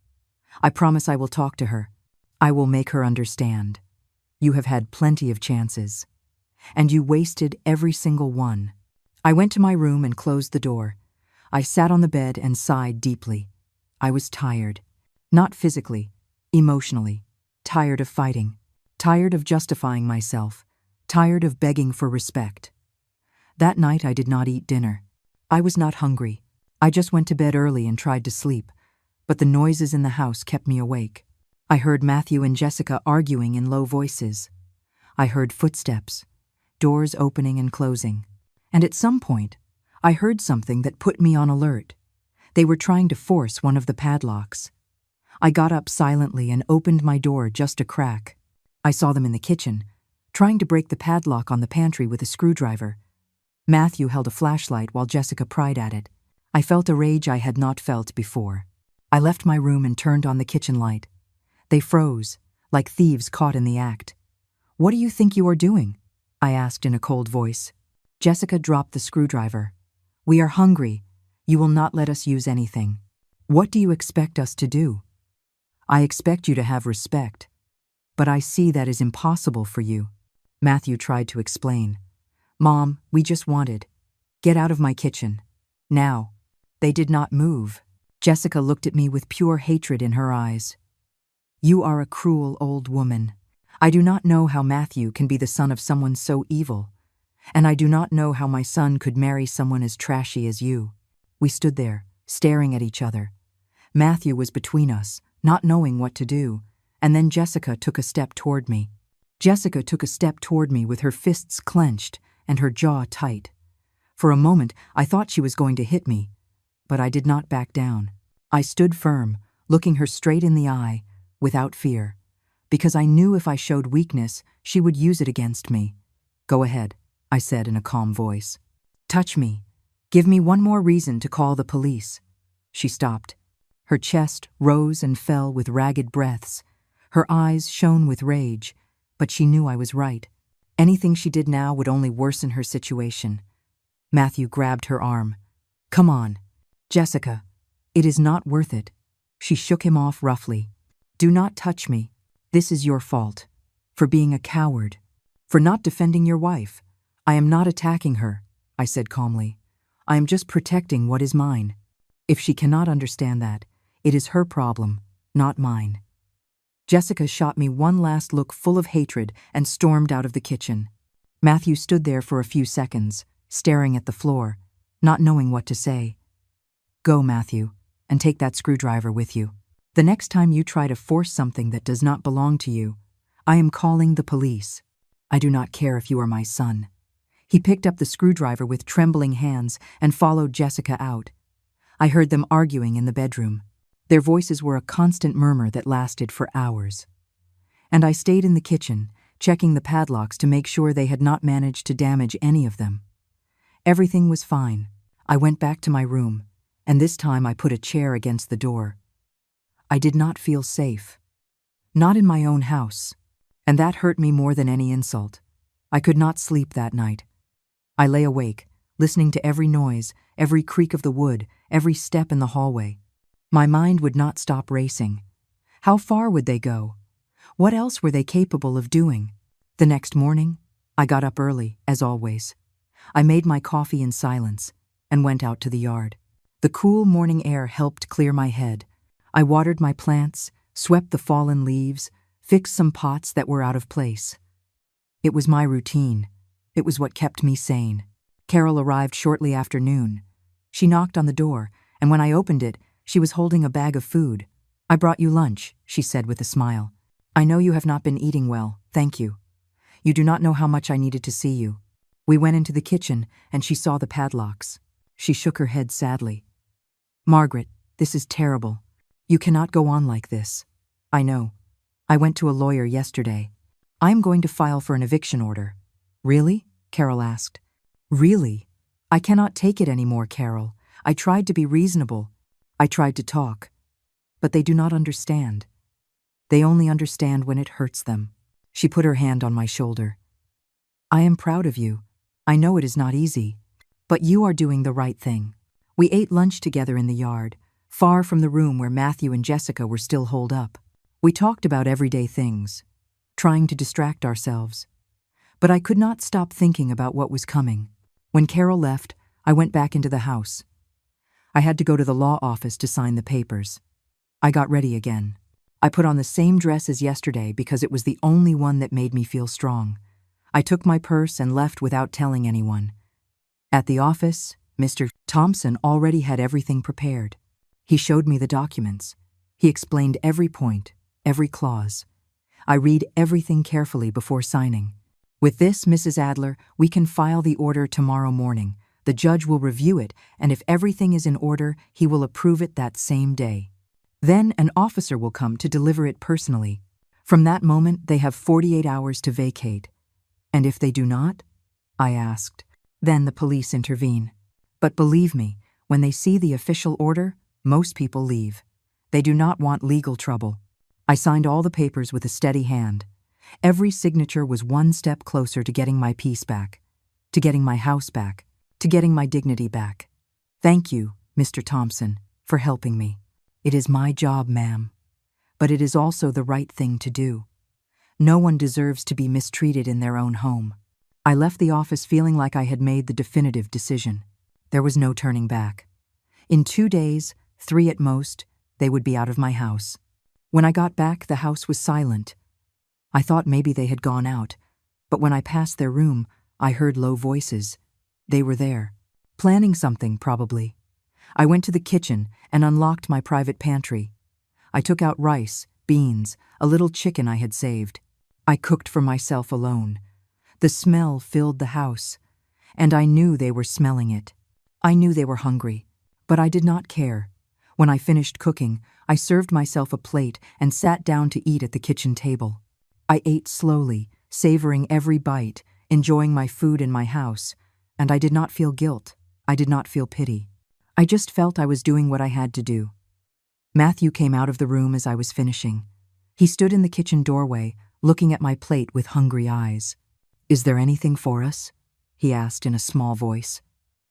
I promise I will talk to her. I will make her understand. You have had plenty of chances. And you wasted every single one." I went to my room and closed the door. I sat on the bed and sighed deeply. I was tired. Not physically, emotionally. Tired of fighting. Tired of justifying myself. Tired of begging for respect. That night I did not eat dinner. I was not hungry. I just went to bed early and tried to sleep, but the noises in the house kept me awake. I heard Matthew and Jessica arguing in low voices. I heard footsteps, doors opening and closing, and at some point, I heard something that put me on alert. They were trying to force one of the padlocks. I got up silently and opened my door just a crack. I saw them in the kitchen, trying to break the padlock on the pantry with a screwdriver. Matthew held a flashlight while Jessica pried at it. I felt a rage I had not felt before. I left my room and turned on the kitchen light. They froze, like thieves caught in the act. "What do you think you are doing?" I asked in a cold voice. Jessica dropped the screwdriver. "We are hungry. You will not let us use anything. What do you expect us to do?" "I expect you to have respect. But I see that is impossible for you. Matthew tried to explain. Mom, we just wanted. Get out of my kitchen. Now. They did not move. Jessica looked at me with pure hatred in her eyes. You are a cruel old woman. I do not know how Matthew can be the son of someone so evil. And I do not know how my son could marry someone as trashy as you. We stood there, staring at each other. Matthew was between us, not knowing what to do, and then Jessica took a step toward me. Jessica took a step toward me with her fists clenched and her jaw tight. For a moment, I thought she was going to hit me, but I did not back down. I stood firm, looking her straight in the eye, without fear, because I knew if I showed weakness, she would use it against me. Go ahead, I said in a calm voice. Touch me. Give me one more reason to call the police. She stopped. Her chest rose and fell with ragged breaths. Her eyes shone with rage, but she knew I was right. Anything she did now would only worsen her situation. Matthew grabbed her arm. Come on. Jessica, it is not worth it. She shook him off roughly. Do not touch me. This is your fault. For being a coward. For not defending your wife. I am not attacking her, I said calmly. I am just protecting what is mine. If she cannot understand that, it is her problem, not mine. Jessica shot me one last look full of hatred and stormed out of the kitchen. Matthew stood there for a few seconds, staring at the floor, not knowing what to say. Go, Matthew, and take that screwdriver with you. The next time you try to force something that does not belong to you, I am calling the police. I do not care if you are my son. He picked up the screwdriver with trembling hands and followed Jessica out. I heard them arguing in the bedroom. Their voices were a constant murmur that lasted for hours. And I stayed in the kitchen, checking the padlocks to make sure they had not managed to damage any of them. Everything was fine. I went back to my room, and this time I put a chair against the door. I did not feel safe. Not in my own house. And that hurt me more than any insult. I could not sleep that night. I lay awake, listening to every noise, every creak of the wood, every step in the hallway. My mind would not stop racing. How far would they go? What else were they capable of doing? The next morning, I got up early, as always. I made my coffee in silence and went out to the yard. The cool morning air helped clear my head. I watered my plants, swept the fallen leaves, fixed some pots that were out of place. It was my routine. It was what kept me sane. Carol arrived shortly after noon. She knocked on the door, and when I opened it, she was holding a bag of food. I brought you lunch, she said with a smile. I know you have not been eating well, thank you. You do not know how much I needed to see you. We went into the kitchen, and she saw the padlocks. She shook her head sadly. Margaret, this is terrible. You cannot go on like this. I know. I went to a lawyer yesterday. I am going to file for an eviction order. Really? Carol asked. Really? I cannot take it anymore, Carol. I tried to be reasonable. I tried to talk. But they do not understand. They only understand when it hurts them. She put her hand on my shoulder. I am proud of you. I know it is not easy. But you are doing the right thing. We ate lunch together in the yard, far from the room where Matthew and Jessica were still holed up. We talked about everyday things, trying to distract ourselves. But I could not stop thinking about what was coming. When Carol left, I went back into the house. I had to go to the law office to sign the papers. I got ready again. I put on the same dress as yesterday because it was the only one that made me feel strong. I took my purse and left without telling anyone. At the office, Mr. Thompson already had everything prepared. He showed me the documents. He explained every point, every clause. I read everything carefully before signing. With this, Mrs. Adler, we can file the order tomorrow morning. The judge will review it, and if everything is in order, he will approve it that same day. Then an officer will come to deliver it personally. From that moment, they have 48 hours to vacate. And if they do not? I asked. Then the police intervene. But believe me, when they see the official order, most people leave. They do not want legal trouble. I signed all the papers with a steady hand. Every signature was one step closer to getting my peace back, to getting my house back, to getting my dignity back. Thank you, Mr. Thompson, for helping me. It is my job, ma'am. But it is also the right thing to do. No one deserves to be mistreated in their own home. I left the office feeling like I had made the definitive decision. There was no turning back. In 2 days, 3 at most, they would be out of my house. When I got back, the house was silent. I thought maybe they had gone out, but when I passed their room, I heard low voices. They were there, planning something, probably. I went to the kitchen and unlocked my private pantry. I took out rice, beans, a little chicken I had saved. I cooked for myself alone. The smell filled the house, and I knew they were smelling it. I knew they were hungry, but I did not care. When I finished cooking, I served myself a plate and sat down to eat at the kitchen table. I ate slowly, savoring every bite, enjoying my food in my house, and I did not feel guilt. I did not feel pity. I just felt I was doing what I had to do. Matthew came out of the room as I was finishing. He stood in the kitchen doorway, looking at my plate with hungry eyes. "Is there anything for us?" he asked in a small voice.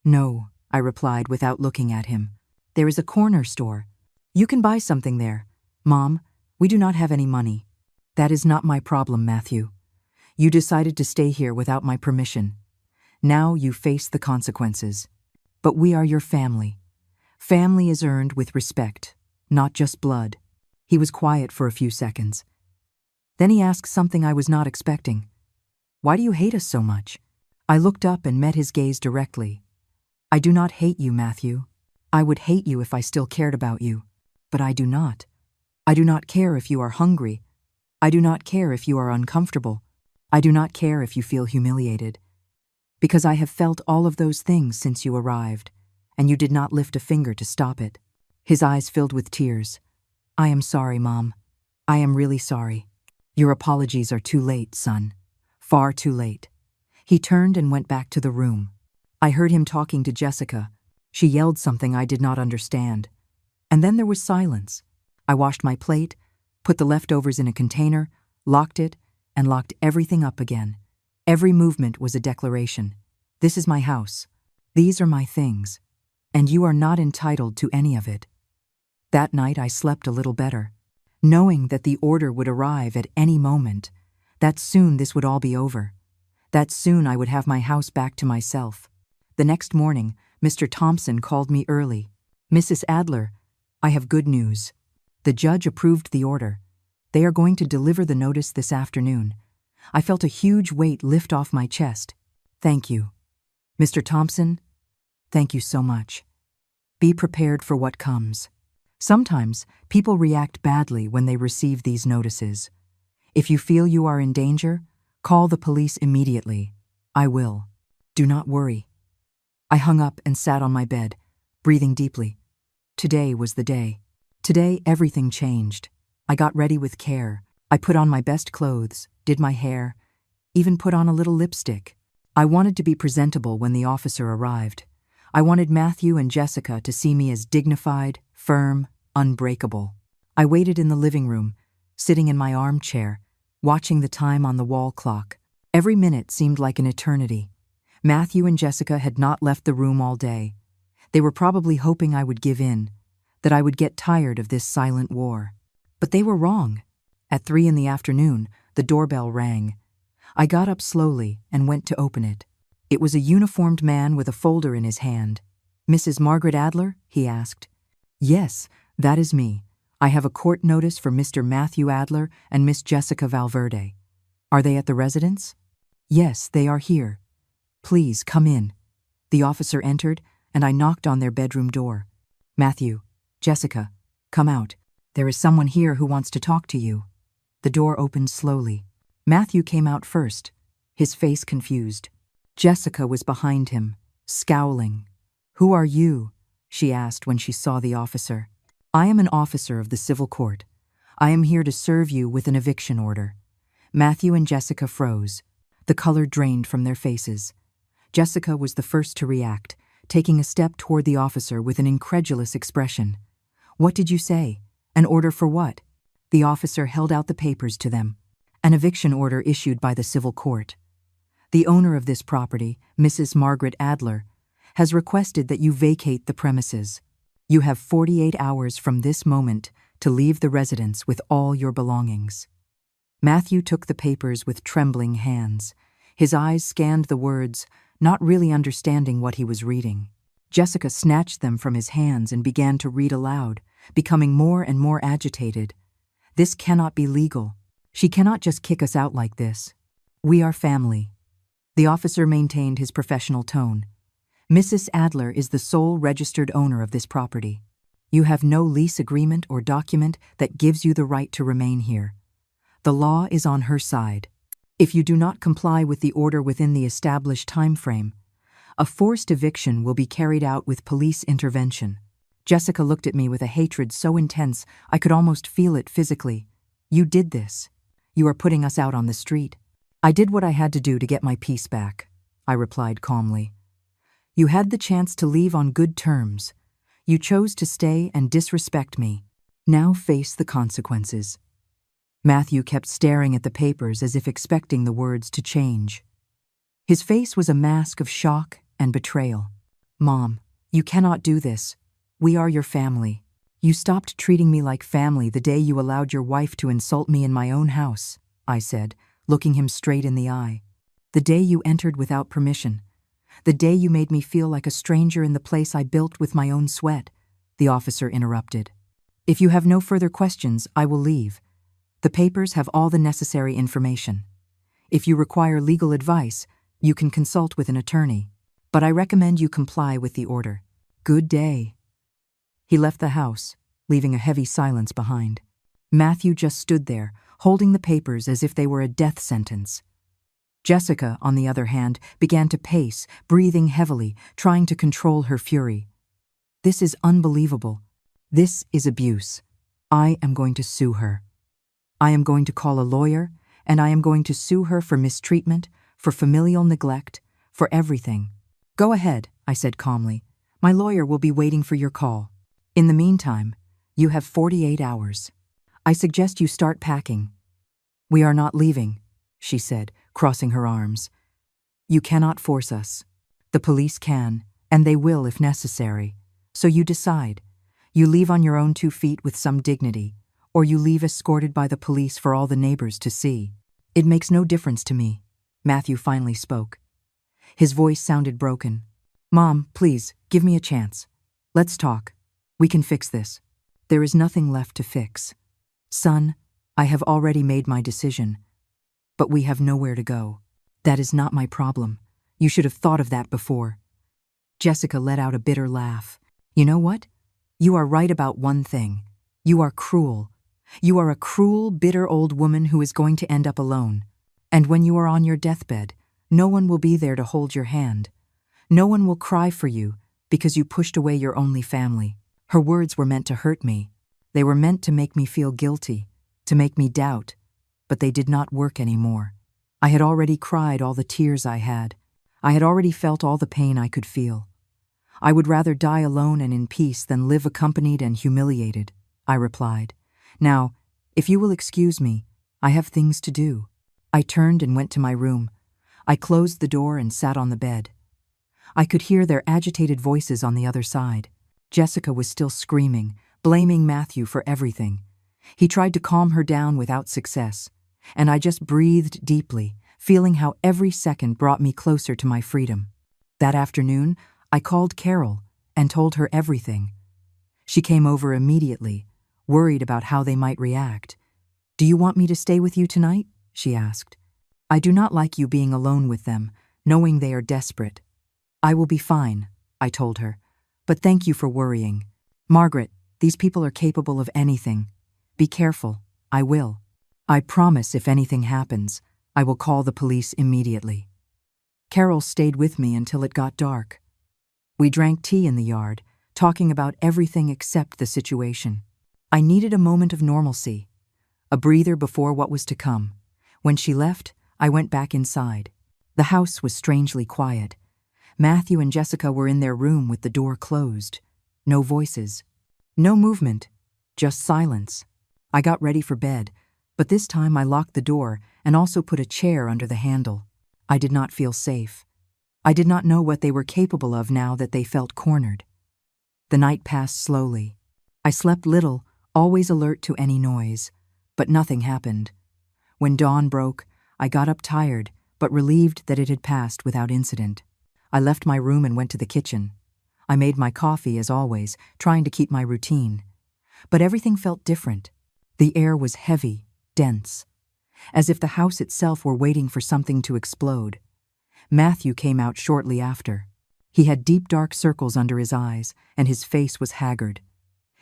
"No," I replied without looking at him. "There is a corner store. You can buy something there. Mom, we do not have any money." "That is not my problem, Matthew. You decided to stay here without my permission. Now you face the consequences. But we are your family. Family is earned with respect, not just blood." He was quiet for a few seconds. Then he asked something I was not expecting. "Why do you hate us so much?" I looked up and met his gaze directly. "I do not hate you, Matthew. I would hate you if I still cared about you. But I do not. I do not care if you are hungry. I do not care if you are uncomfortable. I do not care if you feel humiliated. Because I have felt all of those things since you arrived, and you did not lift a finger to stop it." His eyes filled with tears. "I am sorry, Mom. I am really sorry. Your apologies are too late, son. Far too late." He turned and went back to the room. I heard him talking to Jessica. She yelled something I did not understand. And then there was silence. I washed my plate, put the leftovers in a container, locked it, and locked everything up again. Every movement was a declaration. This is my house. These are my things. And you are not entitled to any of it. That night I slept a little better, knowing that the order would arrive at any moment, that soon this would all be over, that soon I would have my house back to myself. The next morning, Mr. Thompson called me early. "Mrs. Adler, I have good news. The judge approved the order. They are going to deliver the notice this afternoon." I felt a huge weight lift off my chest. "Thank you. Mr. Thompson, thank you so much. Be prepared for what comes." Sometimes people react badly when they receive these notices. If you feel you are in danger, call the police immediately. I will. Do not worry. I hung up and sat on my bed, breathing deeply. Today was the day. Today everything changed. I got ready with care. I put on my best clothes, did my hair, even put on a little lipstick. I wanted to be presentable when the officer arrived. I wanted Matthew and Jessica to see me as dignified, firm, unbreakable. I waited in the living room, sitting in my armchair, watching the time on the wall clock. Every minute seemed like an eternity. Matthew and Jessica had not left the room all day. They were probably hoping I would give in, that I would get tired of this silent war. But they were wrong. At 3 in the afternoon, the doorbell rang. I got up slowly and went to open it. It was a uniformed man with a folder in his hand. "Mrs. Margaret Adler?" he asked. "Yes, that is me. I have a court notice for Mr. Matthew Adler and Miss Jessica Valverde. Are they at the residence?" "Yes, they are here. Please come in." The officer entered, and I knocked on their bedroom door. "Matthew, Jessica, come out. There is someone here who wants to talk to you." The door opened slowly. Matthew came out first, his face confused. Jessica was behind him, scowling. "Who are you?" she asked when she saw the officer. "I am an officer of the civil court. I am here to serve you with an eviction order." Matthew and Jessica froze. The color drained from their faces. Jessica was the first to react, taking a step toward the officer with an incredulous expression. "What did you say? An order for what?" The officer held out the papers to them. "An eviction order issued by the civil court. The owner of this property, Mrs. Margaret Adler, has requested that you vacate the premises. You have 48 hours from this moment to leave the residence with all your belongings." Matthew took the papers with trembling hands. His eyes scanned the words, not really understanding what he was reading. Jessica snatched them from his hands and began to read aloud, becoming more and more agitated. "This cannot be legal. She cannot just kick us out like this. We are family." The officer maintained his professional tone. "Mrs. Adler is the sole registered owner of this property. You have no lease agreement or document that gives you the right to remain here. The law is on her side. If you do not comply with the order within the established time frame, a forced eviction will be carried out with police intervention." Jessica looked at me with a hatred so intense I could almost feel it physically. "You did this. You are putting us out on the street." "I did what I had to do to get my peace back," I replied calmly. "You had the chance to leave on good terms. You chose to stay and disrespect me. Now face the consequences." Matthew kept staring at the papers as if expecting the words to change. His face was a mask of shock and betrayal. "Mom, you cannot do this. We are your family. You stopped treating me like family the day you allowed your wife to insult me in my own house," I said, looking him straight in the eye. "The day you entered without permission. The day you made me feel like a stranger in the place I built with my own sweat," the officer interrupted. "If you have no further questions, I will leave. The papers have all the necessary information. If you require legal advice, you can consult with an attorney, but I recommend you comply with the order. Good day." He left the house, leaving a heavy silence behind. Matthew just stood there, holding the papers as if they were a death sentence. Jessica, on the other hand, began to pace, breathing heavily, trying to control her fury. "This is unbelievable. This is abuse. I am going to sue her. I am going to call a lawyer, and I am going to sue her for mistreatment, for familial neglect, for everything." "Go ahead," I said calmly. "My lawyer will be waiting for your call. In the meantime, you have 48 hours. I suggest you start packing." "We are not leaving," she said, crossing her arms. "You cannot force us. The police can, and they will if necessary. So you decide. You leave on your own 2 feet with some dignity, or you leave escorted by the police for all the neighbors to see. It makes no difference to me." Matthew finally spoke. His voice sounded broken. "Mom, please, give me a chance. Let's talk. We can fix this. There is nothing left to fix. Son, I have already made my decision, but we have nowhere to go. That is not my problem. You should have thought of that before." Jessica let out a bitter laugh. "You know what? You are right about one thing. You are cruel. You are a cruel, bitter old woman who is going to end up alone. And when you are on your deathbed, no one will be there to hold your hand. No one will cry for you because you pushed away your only family." Her words were meant to hurt me. They were meant to make me feel guilty, to make me doubt, but they did not work anymore. I had already cried all the tears I had. I had already felt all the pain I could feel. "I would rather die alone and in peace than live accompanied and humiliated," I replied. "Now, if you will excuse me, I have things to do." I turned and went to my room. I closed the door and sat on the bed. I could hear their agitated voices on the other side. Jessica was still screaming, blaming Matthew for everything. He tried to calm her down without success, and I just breathed deeply, feeling how every second brought me closer to my freedom. That afternoon, I called Carol and told her everything. She came over immediately, worried about how they might react. "Do you want me to stay with you tonight?" she asked. "I do not like you being alone with them, knowing they are desperate." "I will be fine," I told her. "But thank you for worrying. Margaret, these people are capable of anything. Be careful. I will. I promise if anything happens, I will call the police immediately." Carol stayed with me until it got dark. We drank tea in the yard, talking about everything except the situation. I needed a moment of normalcy, a breather before what was to come. When she left, I went back inside. The house was strangely quiet. Matthew and Jessica were in their room with the door closed. No voices. No movement. Just silence. I got ready for bed, but this time I locked the door and also put a chair under the handle. I did not feel safe. I did not know what they were capable of now that they felt cornered. The night passed slowly. I slept little, always alert to any noise, but nothing happened. When dawn broke, I got up tired, but relieved that it had passed without incident. I left my room and went to the kitchen. I made my coffee, as always, trying to keep my routine. But everything felt different. The air was heavy, dense, as if the house itself were waiting for something to explode. Matthew came out shortly after. He had deep dark circles under his eyes, and his face was haggard.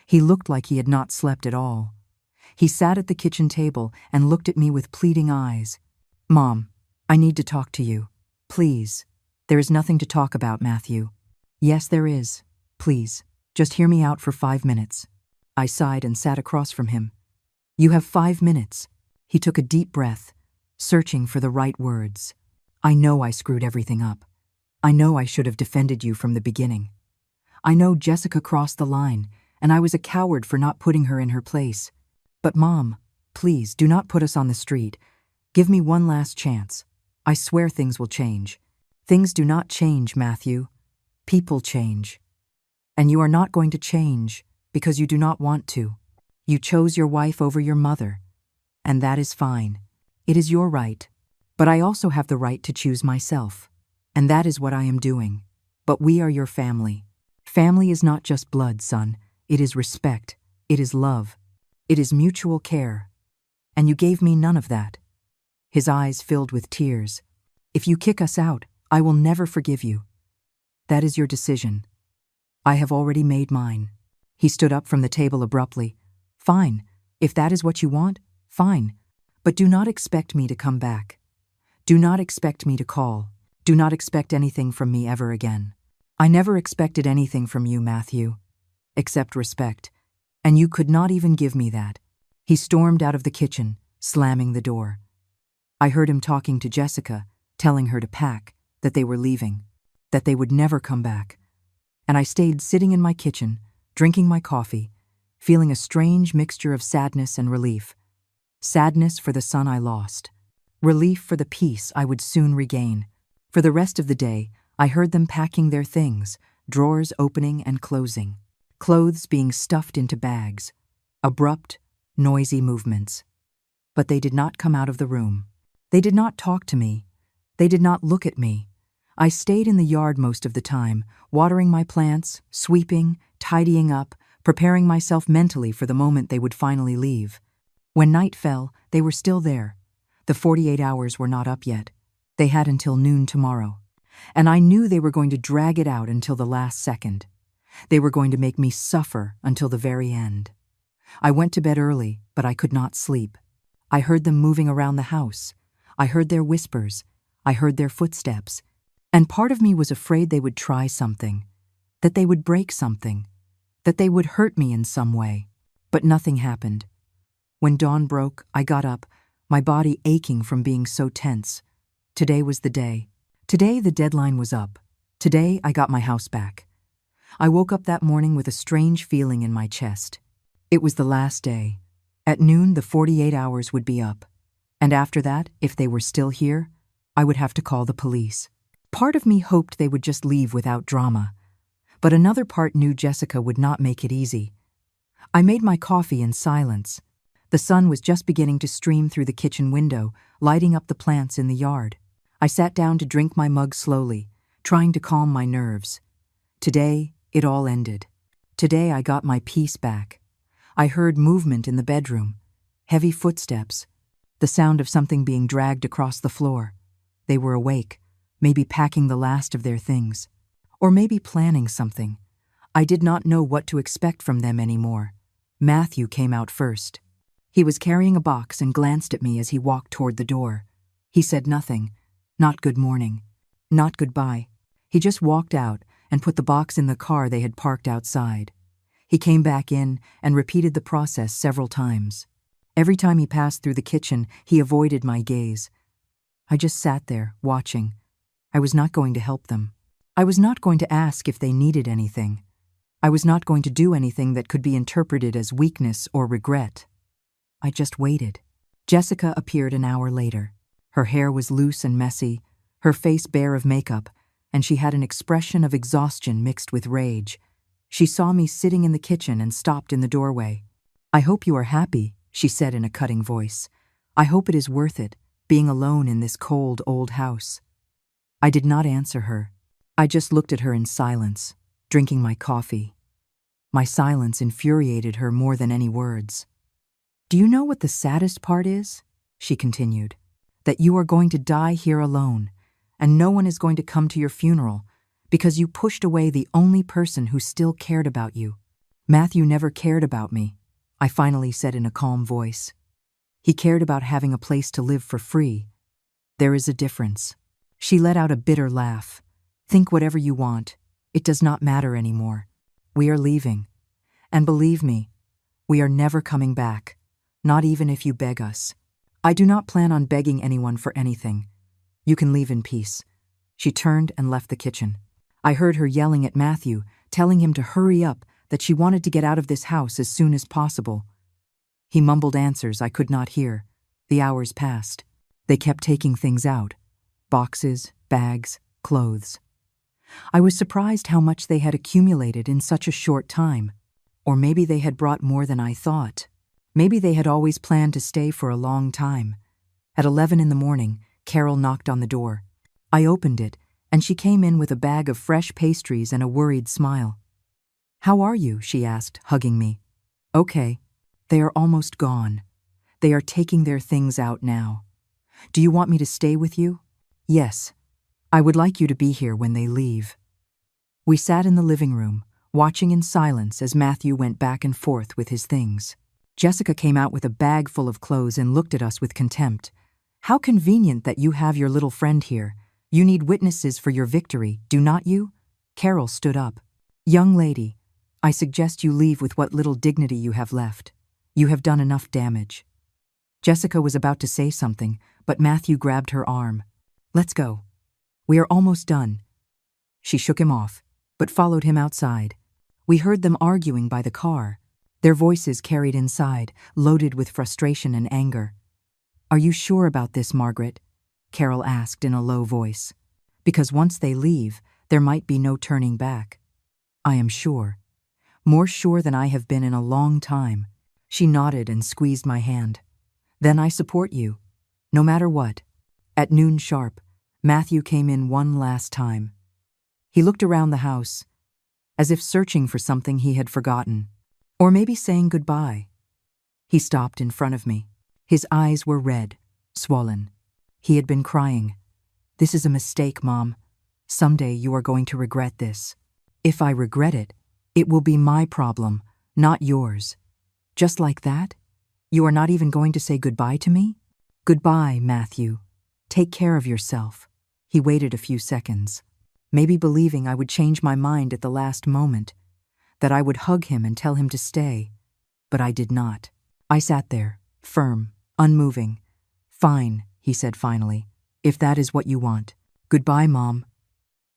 He looked like he had not slept at all. He sat at the kitchen table and looked at me with pleading eyes. "Mom, I need to talk to you. Please." "There is nothing to talk about, Matthew." "Yes, there is. Please, just hear me out for 5 minutes." I sighed and sat across from him. "You have 5 minutes." He took a deep breath, searching for the right words. "I know I screwed everything up. I know I should have defended you from the beginning. I know Jessica crossed the line, and I was a coward for not putting her in her place. But Mom, please do not put us on the street. Give me one last chance. I swear things will change." "Things do not change, Matthew. People change. And you are not going to change because you do not want to. You chose your wife over your mother, and that is fine. It is your right. But I also have the right to choose myself, and that is what I am doing. But we are your family. Family is not just blood, son. It is respect. It is love. It is mutual care. And you gave me none of that." His eyes filled with tears. "If you kick us out, I will never forgive you. That is your decision. I have already made mine." He stood up from the table abruptly. "Fine. If that is what you want, fine. But do not expect me to come back. Do not expect me to call. Do not expect anything from me ever again. I never expected anything from you, Matthew, except respect, and you could not even give me that." He stormed out of the kitchen, slamming the door. I heard him talking to Jessica, telling her to pack, that they were leaving, that they would never come back. And I stayed sitting in my kitchen, drinking my coffee, feeling a strange mixture of sadness and relief. Sadness for the son I lost. Relief for the peace I would soon regain. For the rest of the day, I heard them packing their things, drawers opening and closing, clothes being stuffed into bags. Abrupt, noisy movements. But they did not come out of the room. They did not talk to me. They did not look at me. I stayed in the yard most of the time, watering my plants, sweeping, tidying up, preparing myself mentally for the moment they would finally leave. When night fell, they were still there. The 48 hours were not up yet. They had until noon tomorrow. And I knew they were going to drag it out until the last second. They were going to make me suffer until the very end. I went to bed early, but I could not sleep. I heard them moving around the house. I heard their whispers. I heard their footsteps. And part of me was afraid they would try something, that they would break something, that they would hurt me in some way. But nothing happened. When dawn broke, I got up, my body aching from being so tense. Today was the day. Today the deadline was up. Today I got my house back. I woke up that morning with a strange feeling in my chest. It was the last day. At noon, the 48 hours would be up. And after that, if they were still here, I would have to call the police. Part of me hoped they would just leave without drama, but another part knew Jessica would not make it easy. I made my coffee in silence. The sun was just beginning to stream through the kitchen window, lighting up the plants in the yard. I sat down to drink my mug slowly, trying to calm my nerves. Today, it all ended. Today I got my peace back. I heard movement in the bedroom, heavy footsteps, the sound of something being dragged across the floor. They were awake, maybe packing the last of their things, or maybe planning something. I did not know what to expect from them anymore. Matthew came out first. He was carrying a box and glanced at me as he walked toward the door. He said nothing, not good morning, not goodbye. He just walked out and put the box in the car they had parked outside. He came back in and repeated the process several times. Every time he passed through the kitchen, he avoided my gaze. I just sat there, watching. I was not going to help them. I was not going to ask if they needed anything. I was not going to do anything that could be interpreted as weakness or regret. I just waited. Jessica appeared an hour later. Her hair was loose and messy, her face bare of makeup, and she had an expression of exhaustion mixed with rage. She saw me sitting in the kitchen and stopped in the doorway. "I hope you are happy," she said in a cutting voice. I hope it is worth it, being alone in this cold old house. I did not answer her. I just looked at her in silence, drinking my coffee. My silence infuriated her more than any words. "Do you know what the saddest part is?" she continued. "That you are going to die here alone, and no one is going to come to your funeral because you pushed away the only person who still cared about you." "Matthew never cared about me," I finally said in a calm voice. "He cared about having a place to live for free. There is a difference." She let out a bitter laugh. "Think whatever you want. It does not matter anymore. We are leaving. And believe me, we are never coming back, not even if you beg us. I do not plan on begging anyone for anything. You can leave in peace." She turned and left the kitchen. I heard her yelling at Matthew, telling him to hurry up, that she wanted to get out of this house as soon as possible. He mumbled answers I could not hear. The hours passed. They kept taking things out. Boxes, bags, clothes. I was surprised how much they had accumulated in such a short time. Or maybe they had brought more than I thought. Maybe they had always planned to stay for a long time. At 11 in the morning, Carol knocked on the door. I opened it, and she came in with a bag of fresh pastries and a worried smile. "How are you?" she asked, hugging me. "Okay. They are almost gone. They are taking their things out now. Do you want me to stay with you?" "Yes. I would like you to be here when they leave." We sat in the living room, watching in silence as Matthew went back and forth with his things. Jessica came out with a bag full of clothes and looked at us with contempt. "How convenient that you have your little friend here. You need witnesses for your victory, do not you?" Carol stood up. "Young lady, I suggest you leave with what little dignity you have left. You have done enough damage." Jessica was about to say something, but Matthew grabbed her arm. "Let's go. We are almost done." She shook him off, but followed him outside. We heard them arguing by the car, their voices carried inside, loaded with frustration and anger. "Are you sure about this, Margaret?" Carol asked in a low voice. "Because once they leave, there might be no turning back." "I am sure. More sure than I have been in a long time." She nodded and squeezed my hand. "Then I support you, no matter what." At noon sharp, Matthew came in one last time. He looked around the house, as if searching for something he had forgotten, or maybe saying goodbye. He stopped in front of me. His eyes were red, swollen. He had been crying. "This is a mistake, Mom. Someday you are going to regret this. If I regret it, it will be my problem, not yours." "Just like that? You are not even going to say goodbye to me?" "Goodbye, Matthew. Take care of yourself." He waited a few seconds, maybe believing I would change my mind at the last moment, that I would hug him and tell him to stay. But I did not. I sat there, firm, unmoving. "Fine," he said finally, "if that is what you want. Goodbye, Mom."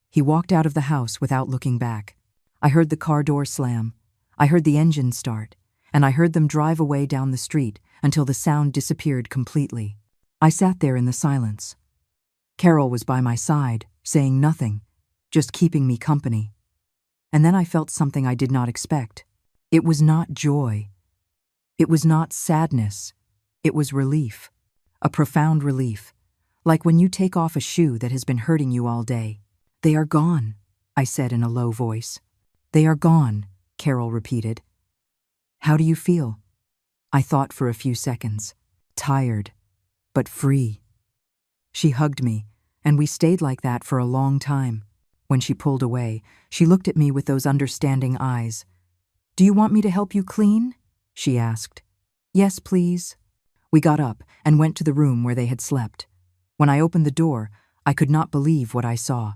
He walked out of the house without looking back. I heard the car door slam. I heard the engine start, and I heard them drive away down the street until the sound disappeared completely. I sat there in the silence. Carol was by my side, saying nothing, just keeping me company. And then I felt something I did not expect. It was not joy. It was not sadness. It was relief. A profound relief, like when you take off a shoe that has been hurting you all day. "They are gone," I said in a low voice. "They are gone," Carol repeated. "How do you feel?" I thought for a few seconds. Tired, but free. She hugged me, and we stayed like that for a long time. When she pulled away, she looked at me with those understanding eyes. "Do you want me to help you clean?" she asked. "Yes, please." We got up and went to the room where they had slept. When I opened the door, I could not believe what I saw.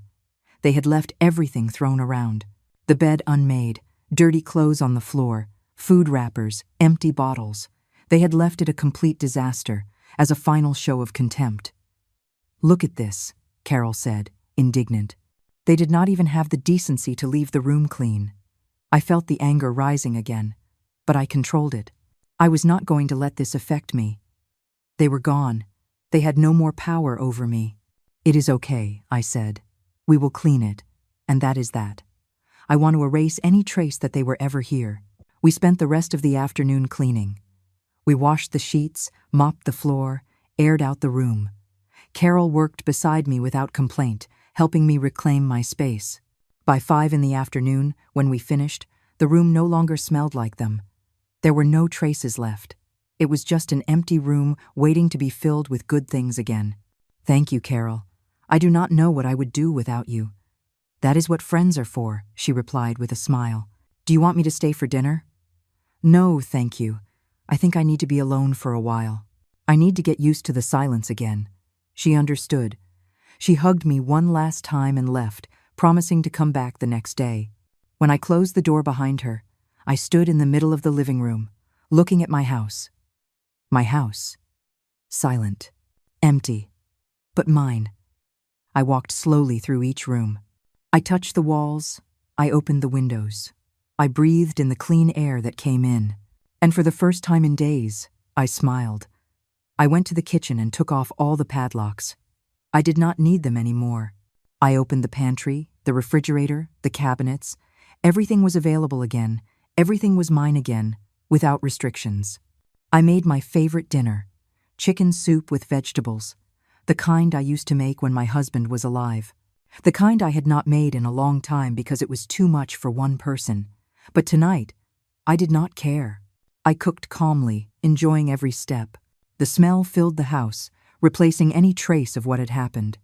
They had left everything thrown around. The bed unmade, dirty clothes on the floor, food wrappers, empty bottles. They had left it a complete disaster, as a final show of contempt. "Look at this," Carol said, indignant. "They did not even have the decency to leave the room clean." I felt the anger rising again, but I controlled it. I was not going to let this affect me. They were gone. They had no more power over me. "It is okay," I said. "We will clean it, and that is that. I want to erase any trace that they were ever here." We spent the rest of the afternoon cleaning. We washed the sheets, mopped the floor, aired out the room. Carol worked beside me without complaint, helping me reclaim my space. By 5 in the afternoon, when we finished, the room no longer smelled like them. There were no traces left. It was just an empty room waiting to be filled with good things again. Thank you, Carol. I do not know what I would do without you. That is what friends are for, she replied with a smile. Do you want me to stay for dinner? No, thank you. I think I need to be alone for a while. I need to get used to the silence again. She understood. She hugged me one last time and left, promising to come back the next day. When I closed the door behind her, I stood in the middle of the living room, looking at my house. My house. Silent. Empty. But mine. I walked slowly through each room. I touched the walls. I opened the windows. I breathed in the clean air that came in. And for the first time in days, I smiled. I went to the kitchen and took off all the padlocks. I did not need them anymore. I opened the pantry, the refrigerator, the cabinets. Everything was available again. Everything was mine again, without restrictions. I made my favorite dinner, chicken soup with vegetables, the kind I used to make when my husband was alive. The kind I had not made in a long time because it was too much for one person. But tonight, I did not care. I cooked calmly, enjoying every step. The smell filled the house, replacing any trace of what had happened.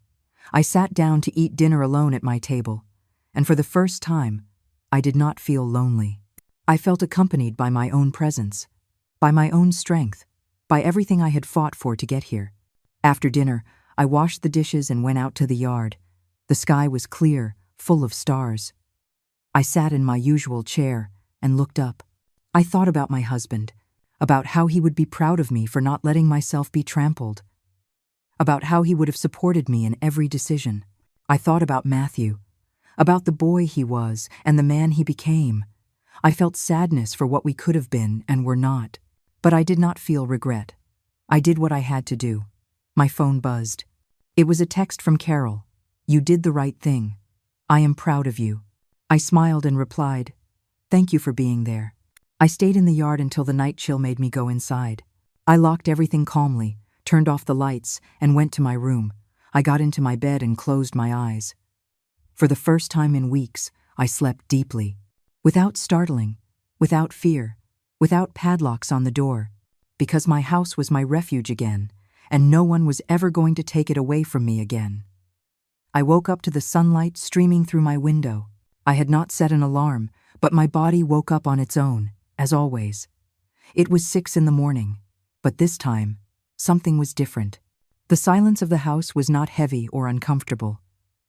I sat down to eat dinner alone at my table, and for the first time, I did not feel lonely. I felt accompanied by my own presence, by my own strength, by everything I had fought for to get here. After dinner, I washed the dishes and went out to the yard. The sky was clear, full of stars. I sat in my usual chair and looked up. I thought about my husband, about how he would be proud of me for not letting myself be trampled, about how he would have supported me in every decision. I thought about Matthew, about the boy he was and the man he became. I felt sadness for what we could have been and were not, but I did not feel regret. I did what I had to do. My phone buzzed. It was a text from Carol. You did the right thing. I am proud of you. I smiled and replied, thank you for being there. I stayed in the yard until the night chill made me go inside. I locked everything calmly, turned off the lights, and went to my room. I got into my bed and closed my eyes. For the first time in weeks, I slept deeply, without startling, without fear, without padlocks on the door, because my house was my refuge again, and no one was ever going to take it away from me again. I woke up to the sunlight streaming through my window. I had not set an alarm, but my body woke up on its own, as always. It was 6 in the morning, but this time, something was different. The silence of the house was not heavy or uncomfortable.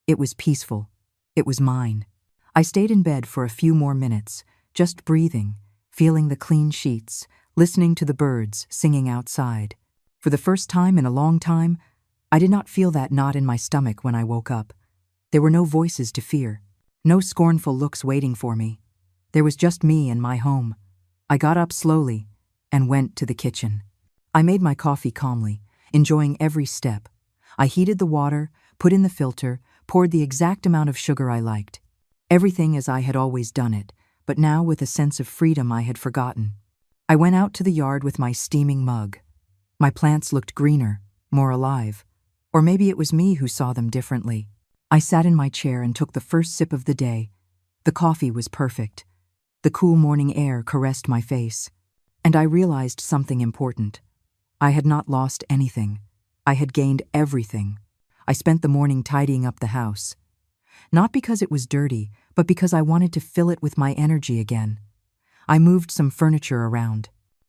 It was peaceful. It was mine. I stayed in bed for a few more minutes, just breathing, feeling the clean sheets, listening to the birds singing outside. For the first time in a long time, I did not feel that knot in my stomach when I woke up. There were no voices to fear, no scornful looks waiting for me. There was just me and my home. I got up slowly and went to the kitchen. I made my coffee calmly, enjoying every step. I heated the water, put in the filter, poured the exact amount of sugar I liked. Everything as I had always done it, but now with a sense of freedom I had forgotten. I went out to the yard with my steaming mug. My plants looked greener, more alive. Or maybe it was me who saw them differently. I sat in my chair and took the first sip of the day. The coffee was perfect. The cool morning air caressed my face. And I realized something important. I had not lost anything. I had gained everything. I spent the morning tidying up the house. Not because it was dirty, but because I wanted to fill it with my energy again. I moved some furniture around.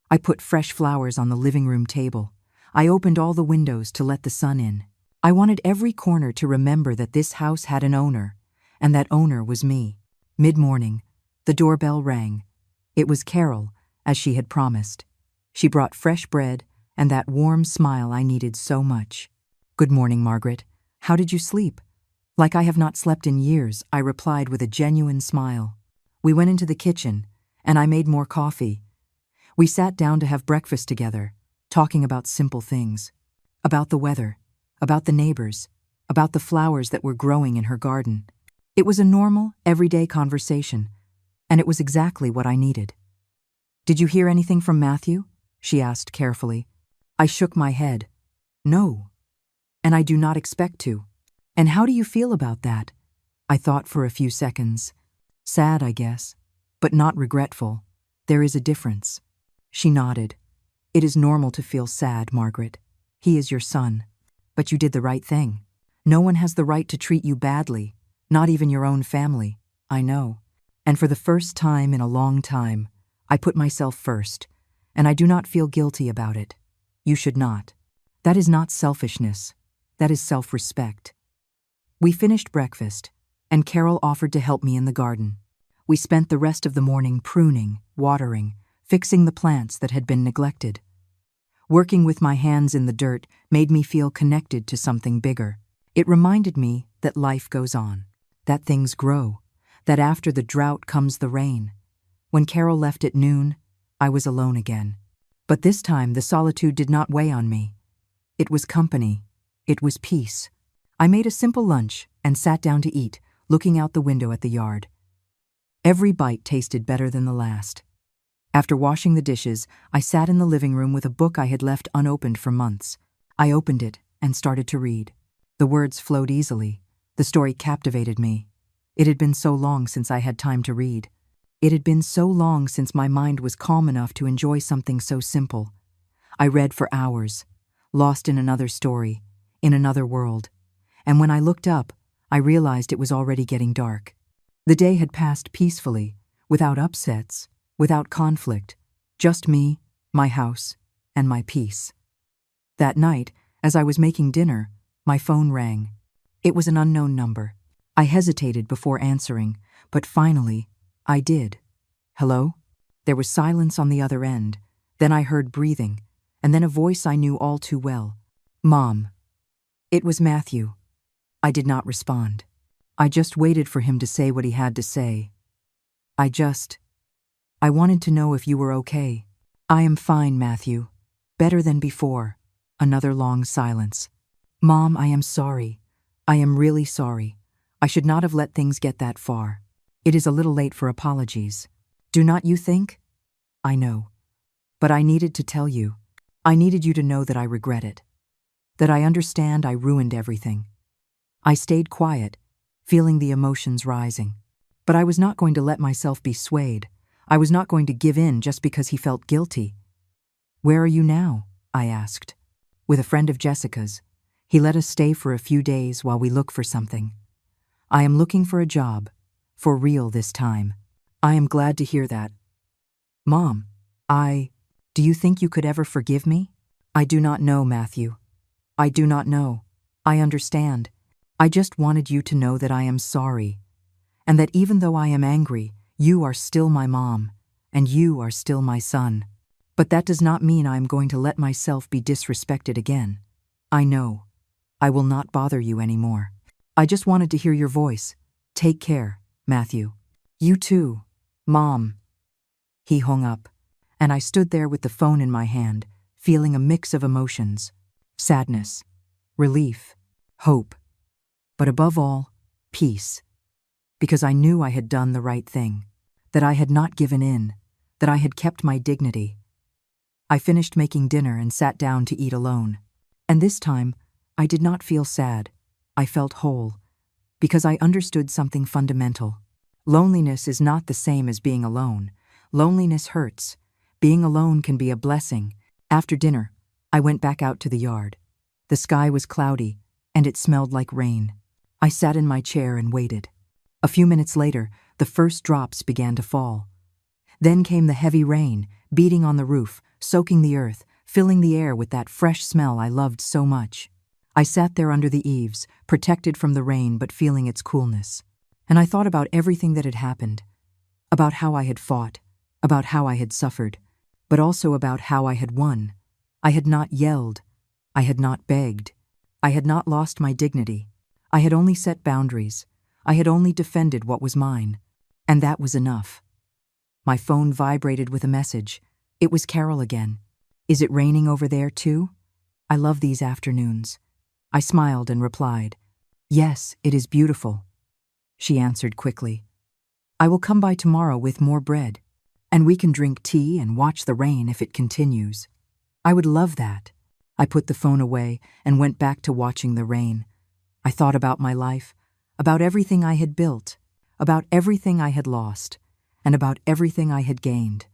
I put fresh flowers on the living room table. I opened all the windows to let the sun in. I wanted every corner to remember that this house had an owner, and that owner was me. Mid-morning, the doorbell rang. It was Carol, as she had promised. She brought fresh bread and that warm smile I needed so much. Good morning, Margaret. How did you sleep? Like I have not slept in years, I replied with a genuine smile. We went into the kitchen, and I made more coffee. We sat down to have breakfast together, talking about simple things. About the weather, about the neighbors, about the flowers that were growing in her garden. It was a normal, everyday conversation, and it was exactly what I needed. Did you hear anything from Matthew? She asked carefully. I shook my head. No. And I do not expect to. And how do you feel about that? I thought for a few seconds. Sad, I guess, but not regretful. There is a difference. She nodded. It is normal to feel sad, Margaret. He is your son. But you did the right thing. No one has the right to treat you badly, not even your own family. I know. And for the first time in a long time, I put myself first, and I do not feel guilty about it. You should not. That is not selfishness. That is self-respect. We finished breakfast, and Carol offered to help me in the garden. We spent the rest of the morning pruning, watering, fixing the plants that had been neglected. Working with my hands in the dirt made me feel connected to something bigger. It reminded me that life goes on, that things grow, that after the drought comes the rain. When Carol left at noon, I was alone again. But this time the solitude did not weigh on me. It was company. It was peace. I made a simple lunch and sat down to eat, looking out the window at the yard. Every bite tasted better than the last. After washing the dishes, I sat in the living room with a book I had left unopened for months. I opened it and started to read. The words flowed easily. The story captivated me. It had been so long since I had time to read. It had been so long since my mind was calm enough to enjoy something so simple. I read for hours, lost in another story, in another world. And when I looked up, I realized it was already getting dark. The day had passed peacefully, without upsets, without conflict, just me, my house, and my peace. That night, as I was making dinner, my phone rang. It was an unknown number. I hesitated before answering, but finally, I did. Hello? There was silence on the other end. Then I heard breathing, and then a voice I knew all too well. Mom. It was Matthew. I did not respond. I just waited for him to say what he had to say. I wanted to know if you were okay. I am fine, Matthew. Better than before. Another long silence. Mom, I am sorry. I am really sorry. I should not have let things get that far. It is a little late for apologies. Do not you think? I know. But I needed to tell you. I needed you to know that I regret it. That I understand I ruined everything. I stayed quiet, feeling the emotions rising. But I was not going to let myself be swayed. I was not going to give in just because he felt guilty. Where are you now? I asked. With a friend of Jessica's. He let us stay for a few days while we look for something. I am looking for a job. For real this time. I am glad to hear that. Mom, do you think you could ever forgive me? I do not know, Matthew. I do not know. I understand. I just wanted you to know that I am sorry. And that even though I am angry, you are still my mom, and you are still my son. But that does not mean I am going to let myself be disrespected again. I know. I will not bother you anymore. I just wanted to hear your voice. Take care, Matthew. You too, Mom. He hung up, and I stood there with the phone in my hand, feeling a mix of emotions. Sadness, relief, hope, but above all, peace. Because I knew I had done the right thing, that I had not given in, that I had kept my dignity. I finished making dinner and sat down to eat alone. And this time, I did not feel sad. I felt whole, because I understood something fundamental. Loneliness is not the same as being alone. Loneliness hurts. Being alone can be a blessing. After dinner, I went back out to the yard. The sky was cloudy, and it smelled like rain. I sat in my chair and waited. A few minutes later, the first drops began to fall. Then came the heavy rain, beating on the roof, soaking the earth, filling the air with that fresh smell I loved so much. I sat there under the eaves, protected from the rain but feeling its coolness. And I thought about everything that had happened, about how I had fought, about how I had suffered, but also about how I had won. I had not yelled. I had not begged. I had not lost my dignity. I had only set boundaries. I had only defended what was mine. And that was enough. My phone vibrated with a message. It was Carol again. Is it raining over there too? I love these afternoons. I smiled and replied, Yes, it is beautiful. She answered quickly, I will come by tomorrow with more bread, and we can drink tea and watch the rain if it continues. I would love that. I put the phone away and went back to watching the rain. I thought about my life, about everything I had built, about everything I had lost, and about everything I had gained.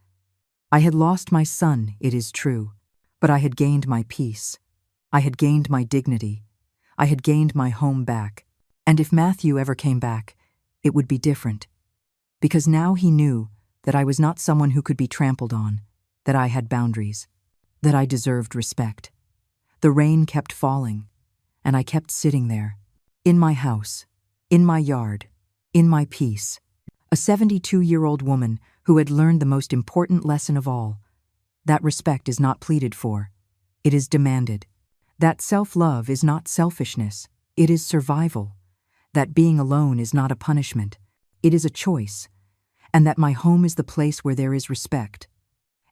I had lost my son, it is true, but I had gained my peace. I had gained my dignity. I had gained my home back. And if Matthew ever came back, it would be different. Because now he knew that I was not someone who could be trampled on, that I had boundaries, that I deserved respect. The rain kept falling, and I kept sitting there, in my house, in my yard, in my peace. A 72-year-old woman who had learned the most important lesson of all, that respect is not pleaded for, it is demanded. That self-love is not selfishness, it is survival. That being alone is not a punishment, it is a choice. And that my home is the place where there is respect.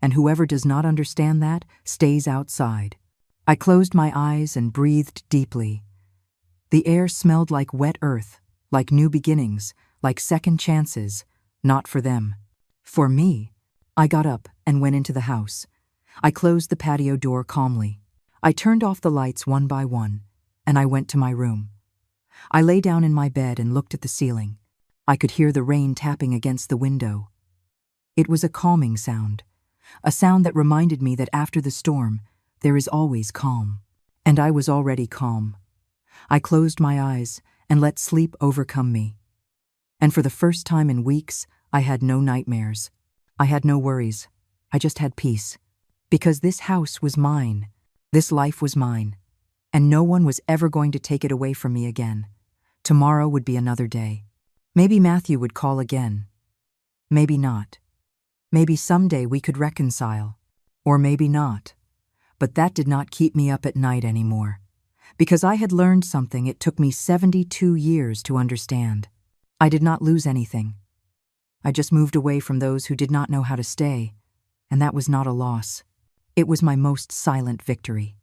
And whoever does not understand that stays outside. I closed my eyes and breathed deeply. The air smelled like wet earth, like new beginnings, like second chances, not for them. For me. I got up and went into the house. I closed the patio door calmly. I turned off the lights one by one, and I went to my room. I lay down in my bed and looked at the ceiling. I could hear the rain tapping against the window. It was a calming sound, a sound that reminded me that after the storm, there is always calm. And I was already calm. I closed my eyes and let sleep overcome me. And for the first time in weeks, I had no nightmares. I had no worries. I just had peace. Because this house was mine. This life was mine. And no one was ever going to take it away from me again. Tomorrow would be another day. Maybe Matthew would call again. Maybe not. Maybe someday we could reconcile. Or maybe not. But that did not keep me up at night anymore. Because I had learned something it took me 72 years to understand. I did not lose anything. I just moved away from those who did not know how to stay, and that was not a loss. It was my most silent victory.